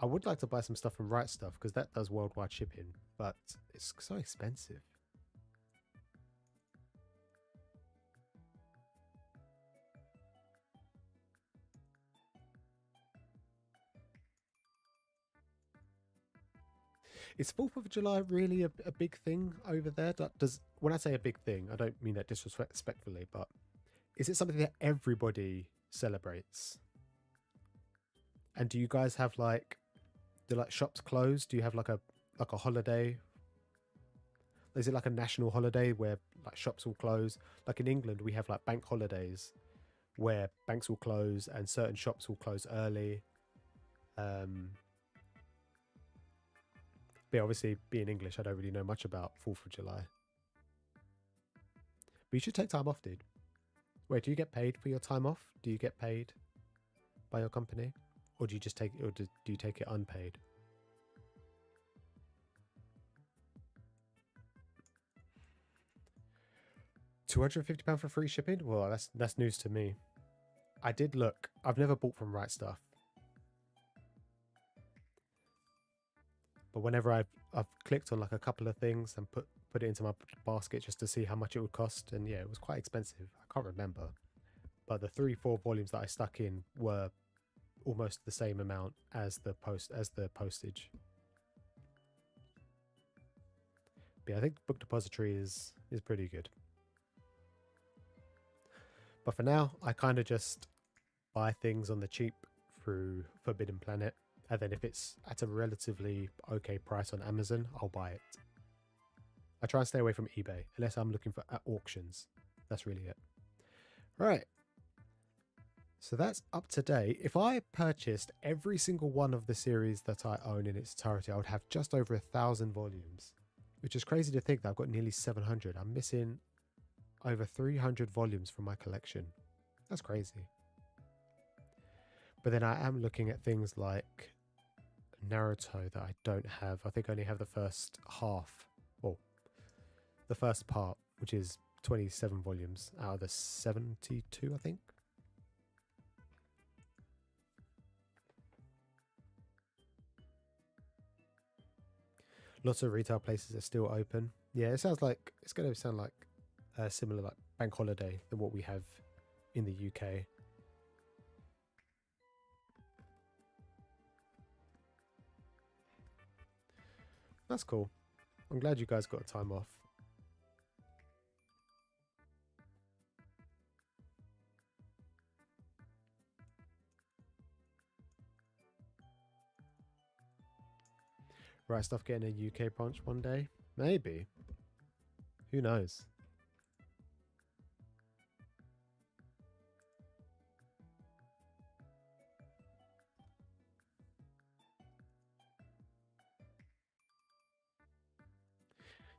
I would like to buy some stuff from Right Stuff because that does worldwide shipping, but it's so expensive. Is 4th of July really a big thing over there? When I say a big thing, I don't mean that disrespectfully, but is it something that everybody celebrates? And do you guys have Do like shops close? Do you have like a holiday? Is it like a national holiday where like shops will close? Like in England, we have like bank holidays where banks will close and certain shops will close early. But obviously, being English, I don't really know much about 4th of July. But you should take time off, dude. Wait, do you get paid for your time off? Do you get paid by your company, or do you just take, or do you take it unpaid? £250 for free shipping? Well, that's news to me. I did look. I've never bought from Right Stuff, but whenever I've clicked on like a couple of things and put it into my basket just to see how much it would cost, and yeah, it was quite expensive. I can't remember, but the 3-4 volumes that I stuck in were almost the same amount as the postage. But yeah, I think Book Depository is pretty good. But for now, I kind of just buy things on the cheap through Forbidden Planet, and then if it's at a relatively okay price on Amazon, I'll buy it. I try and stay away from eBay unless I'm looking for auctions. That's really it. Right. So that's up to date. If I purchased every single one of the series that I own in its entirety, I would have just over 1,000 volumes, which is crazy to think that I've got nearly 700. I'm missing over 300 volumes from my collection. That's crazy. But then I am looking at things like Naruto that I don't have. I think I only have the first half, or the first part, which is 27 volumes out of the 72, I think. Lots of retail places are still open. Yeah, it sounds like it's going to sound like a similar like bank holiday than what we have in the UK. That's cool. I'm glad you guys got time off. Right Stuff getting a UK branch one day? Maybe. Who knows?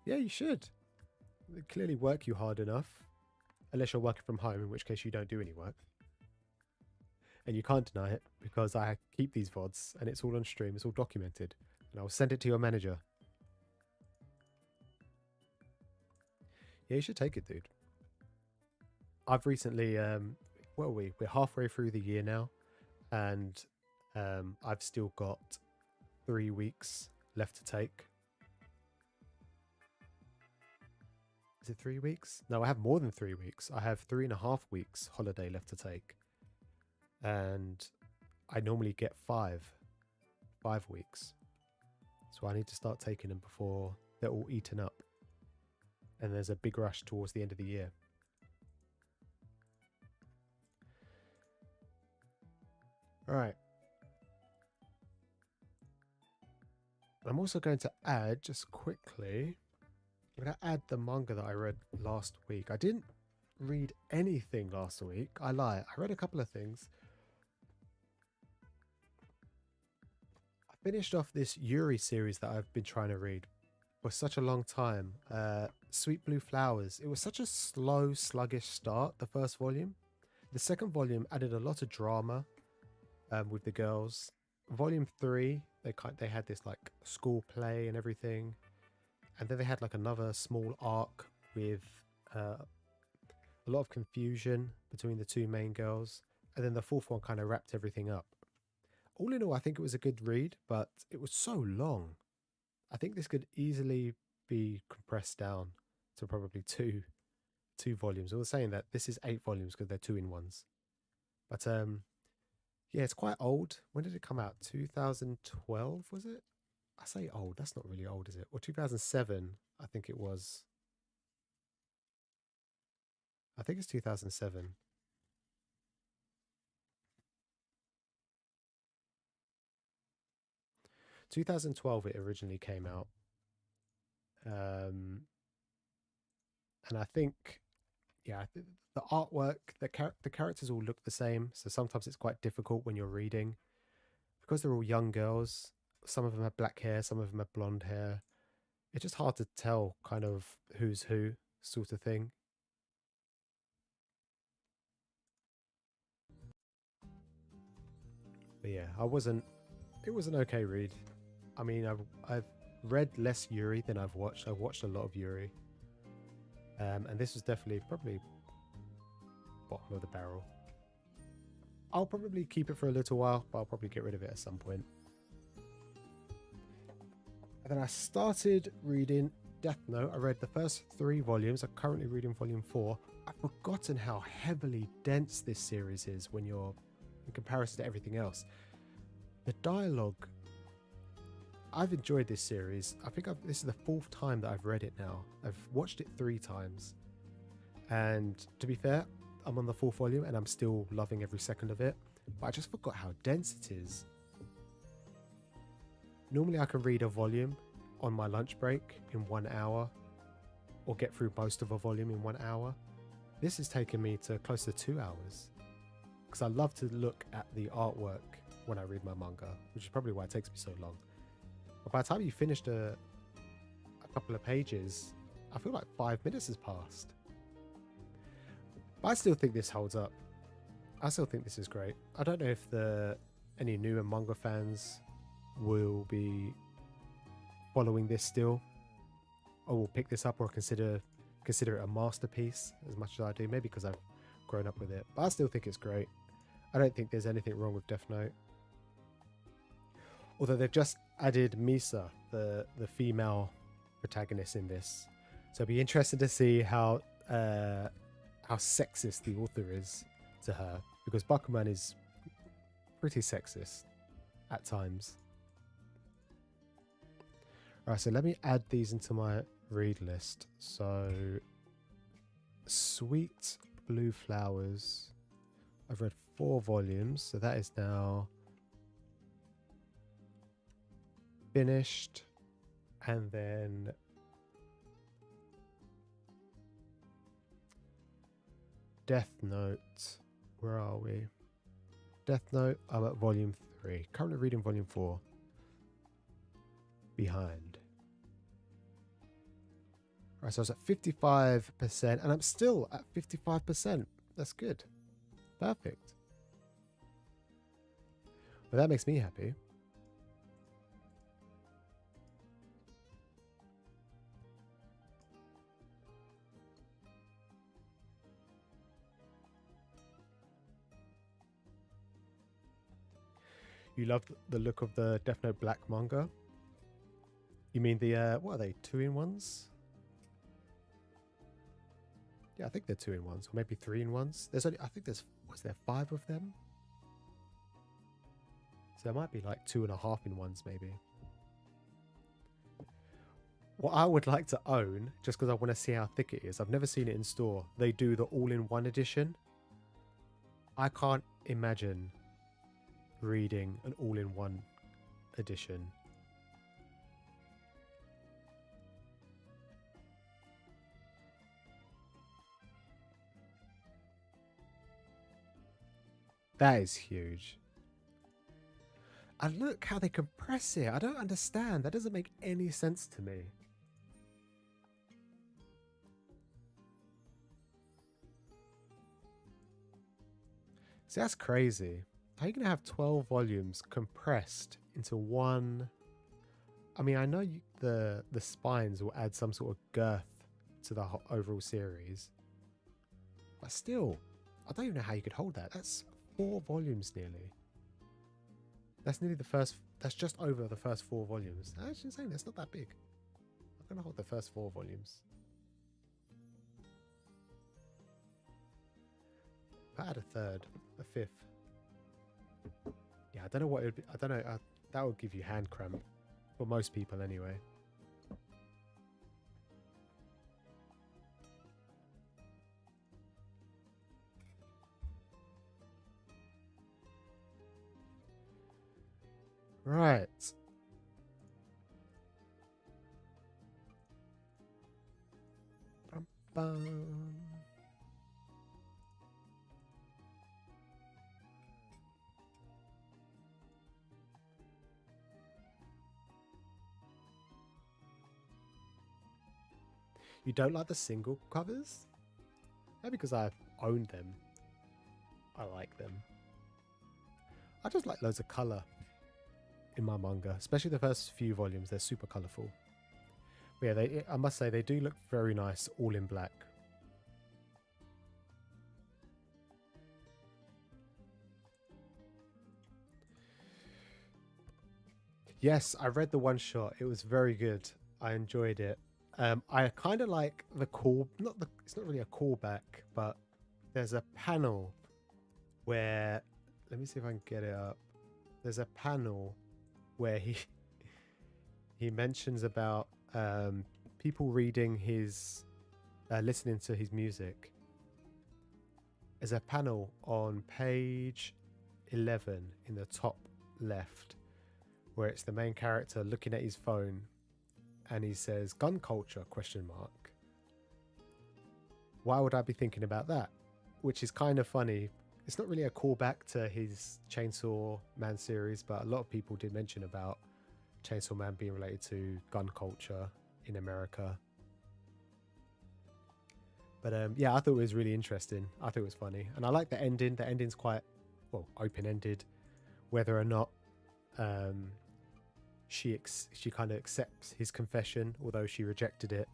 Yeah, you should. They clearly work you hard enough. Unless you're working from home, in which case you don't do any work. And you can't deny it because I keep these VODs and it's all on stream, it's all documented. And I'll send it to your manager. Yeah, you should take it, dude. I've recently, what are we? We're halfway through the year now. And I've still got 3 weeks left to take. Is it 3 weeks? No, I have more than 3 weeks. I have 3.5 weeks holiday left to take. And I normally get 5 weeks. So I need to start taking them before they're all eaten up. And there's a big rush towards the end of the year. All right. I'm also going to add, just quickly, I'm going to add the manga that I read last week. I didn't read anything last week. I lie. I read a couple of things. I finished off this Yuri series that I've been trying to read for such a long time. Sweet Blue Flowers. It was such a slow, sluggish start, the first volume. The second volume added a lot of drama with the girls. Volume 3, they had this like school play and everything. And then they had like another small arc with a lot of confusion between the two main girls. And then the fourth one kind of wrapped everything up. All in all, I think it was a good read, but it was so long. I think this could easily be compressed down to probably two volumes. I was saying that this is 8 volumes because they're 2-in-1s. But yeah, it's quite old. When did it come out? 2012, was it? I say old, that's not really old, is it? Or 2007, I think it was. I think it's 2007. 2012 it originally came out. And I think, yeah, the artwork, the characters all look the same. So sometimes it's quite difficult when you're reading because they're all young girls. Some of them have black hair, some of them have blonde hair. It's just hard to tell kind of who's who, sort of thing. But yeah, it was an okay read. I mean, I've read less Yuri than I've watched. I've watched a lot of Yuri. And this was definitely probably bottom of the barrel. I'll probably keep it for a little while, but I'll probably get rid of it at some point. And then I started reading Death Note. I read the first 3 volumes. I'm currently reading volume 4. I've forgotten how heavily dense this series is when you're in comparison to everything else. The dialogue, I've enjoyed this series. I think this is the 4th time that I've read it now. I've watched it 3 times. And to be fair, I'm on the 4th volume and I'm still loving every second of it. But I just forgot how dense it is. Normally I can read a volume on my lunch break in 1 hour or get through most of a volume in 1 hour. This has taken me to close to 2 hours because I love to look at the artwork when I read my manga, which is probably why it takes me so long. But by the time you finished a couple of pages, I feel like 5 minutes has passed. But I still think this holds up. I still think this is great. I don't know if any newer manga fans will be following this still, or will pick this up or consider it a masterpiece as much as I do, maybe because I've grown up with it. But I still think it's great. I don't think there's anything wrong with Death Note. Although they've just added Misa, the female protagonist in this. So it'll be interesting to see how sexist the author is to her, because Bakuman is pretty sexist at times. Alright, so let me add these into my read list. So, Sweet Blue Flowers. I've read 4 volumes, so that is now finished. And then Death Note. Where are we? Death Note, I'm at volume 3. Currently reading volume 4. Behind. Alright, so I was at 55%, and I'm still at 55%. That's good. Perfect. Well, that makes me happy. You love the look of the Death Note Black manga? You mean the, what are they, 2-in-1s? Yeah, I think they're 2-in-1s, or maybe 3-in-1s. There's only, I think there's, was there 5 of them? So there might be like 2.5-in-1s maybe. What I would like to own, just because I want to see how thick it is, I've never seen it in store. They do the all-in-one edition. I can't imagine reading an all-in-one edition. That is huge. And look how they compress it. I don't understand. That doesn't make any sense to me. See, that's crazy. How are you going to have 12 volumes compressed into one? I mean, I know the spines will add some sort of girth to the overall series. But still, I don't even know how you could hold that. That's 4 volumes nearly. That's nearly the first, that's just over the first 4 volumes. I'm actually saying that's not that big. I'm going to hold the first 4 volumes. If I had a third, a fifth. Yeah, I don't know what it would be. I don't know. That would give you hand cramp. For most people anyway. Right. bum. You don't like the single covers? Maybe because I've owned them. I like them. I just like loads of colour in my manga, especially the first few volumes. They're super colourful. But yeah, I must say they do look very nice, all in black. Yes, I read the one shot. It was very good. I enjoyed it. I kind of like the it's not really a callback, but there's a panel where, let me see if I can get it up. There's a panel where he mentions about people reading his, listening to his music. There's a panel on page 11 in the top left where it's the main character looking at his phone and he says, "Gun culture, question mark. Why would I be thinking about that?" Which is kind of funny. It's not really a callback to his Chainsaw Man series, but a lot of people did mention about Chainsaw Man being related to gun culture in America. But yeah, I thought it was really interesting. I thought it was funny. And I like the ending. The ending's quite, well, open-ended. Whether or not she kind of accepts his confession, although she rejected it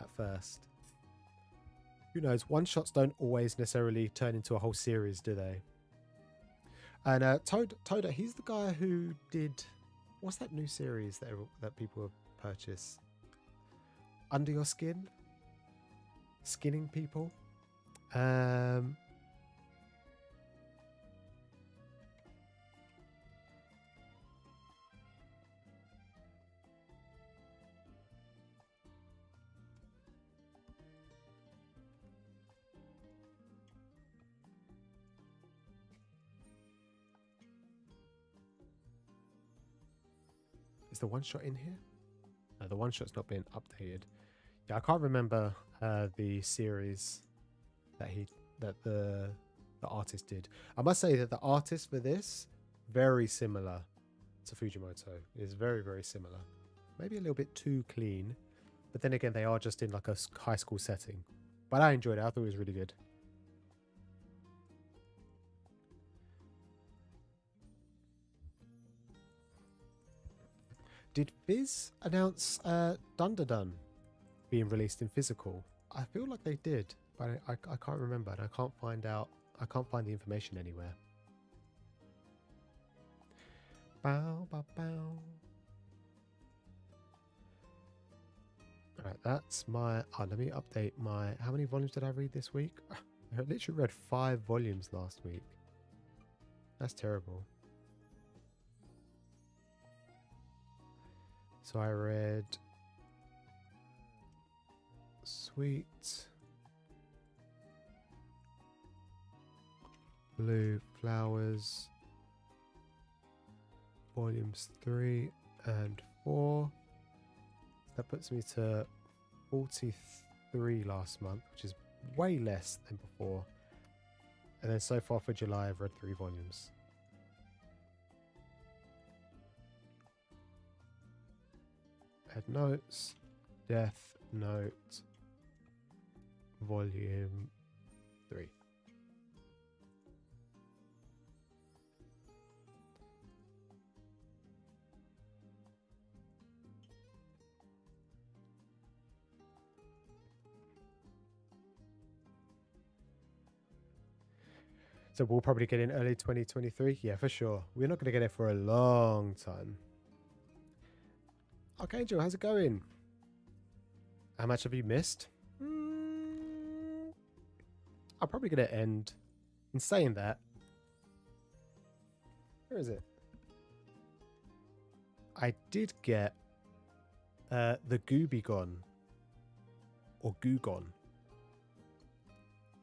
at first. Who knows? One-shots don't always necessarily turn into a whole series, do they? And Toda, he's the guy who did... What's that new series that people have purchased? Under Your Skin? Skinning people? Is the one shot in here? No, the one shot's not been updated. Yeah, I can't remember the series that the artist did. I must say that the artist for this very similar to Fujimoto. Is very, very similar. Maybe a little bit too clean, but then again, they are just in like a high school setting. But I enjoyed it. I thought it was really good. Did Viz announce Dunderdun being released in physical? I feel like they did, but I can't remember, and I can't find the information anywhere. Bow, bow, bow. Alright, that's my... Oh, let me update my... How many volumes did I read this week? I literally read 5 volumes last week. That's terrible. So I read Sweet, Blue Flowers, volumes 3 and 4. That puts me to 43 last month, which is way less than before. And then so far for July, I've read 3 volumes. Head Notes, Death Note, Volume 3. So we'll probably get in early 2023. Yeah, for sure. We're not going to get it for a long time. Archangel, how's it going? How much have you missed? I'm probably going to end. In saying that, where is it? I did get the Goobigon or Googon.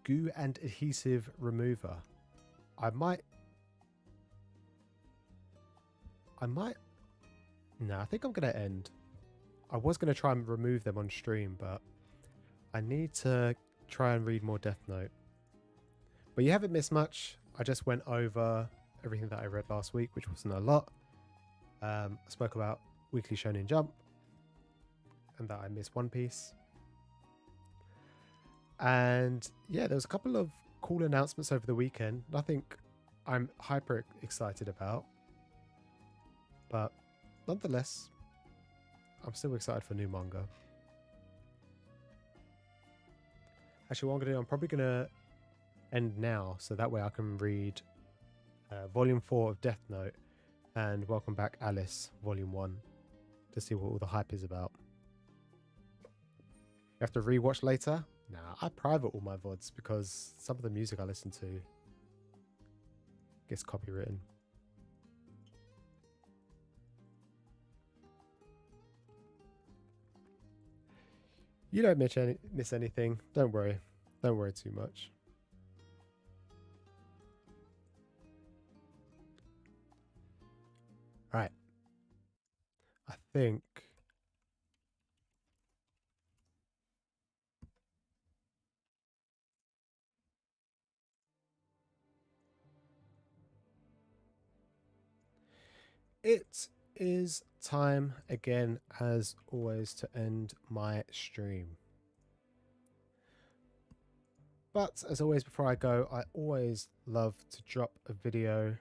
Goo and adhesive remover. I might. No, I think I'm going to end. I was going to try and remove them on stream, but I need to try and read more Death Note. But you haven't missed much. I just went over everything that I read last week, which wasn't a lot. I spoke about Weekly Shonen Jump and that I missed One Piece. And yeah, there was a couple of cool announcements over the weekend. Nothing I'm hyper excited about. But nonetheless, I'm still excited for new manga. Actually, what I'm going to do, I'm probably going to end now, so that way I can read Volume 4 of Death Note and Welcome Back Alice, Volume 1, to see what all the hype is about. You have to rewatch later? Nah, I private all my VODs because some of the music I listen to gets copywritten. You don't miss anything. Don't worry. Don't worry too much. Right. I think it is time again, as always, to end my stream. But as always, before I go, I always love to drop a video.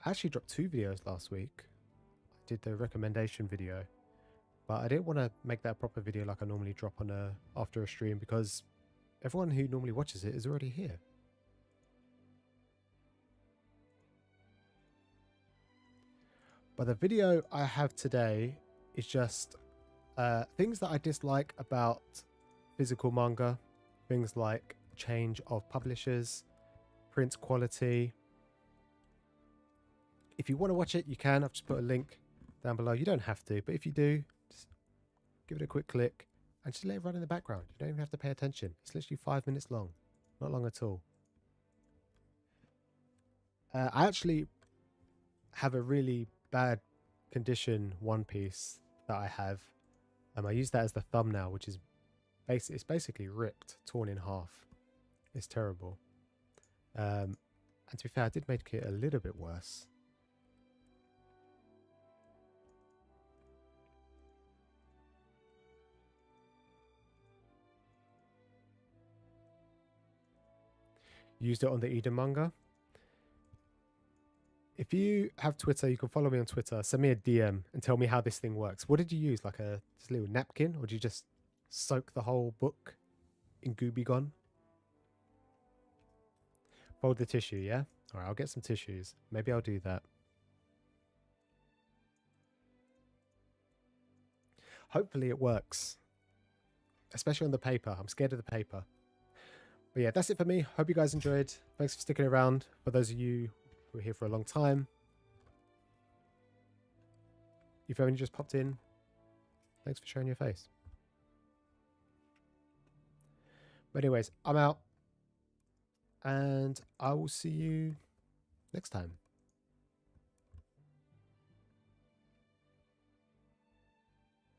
I actually dropped 2 videos last week. I did the recommendation video, but I didn't want to make that a proper video like I normally drop on after a stream, because everyone who normally watches it is already here. But the video I have today is just things that I dislike about physical manga. Things like change of publishers, print quality. If you want to watch it, you can. I've just put a link down below. You don't have to, but if you do, just give it a quick click and just let it run in the background. You don't even have to pay attention. It's literally 5 minutes long. Not long at all. I actually have a really bad condition One Piece that I have. I use that as the thumbnail, which is it's basically ripped, torn in half. It's terrible. And to be fair, I did make it a little bit worse. Used it on the Eden manga. If you have Twitter, you can follow me on Twitter. Send me a DM and tell me how this thing works. What did you use? Like just a little napkin? Or did you just soak the whole book in Gooby Gone? Fold the tissue, yeah? Alright, I'll get some tissues. Maybe I'll do that. Hopefully it works. Especially on the paper. I'm scared of the paper. But yeah, that's it for me. Hope you guys enjoyed. Thanks for sticking around. For those of you who are here for a long time. If you've only just popped in, thanks for showing your face. But anyways, I'm out. And I will see you next time.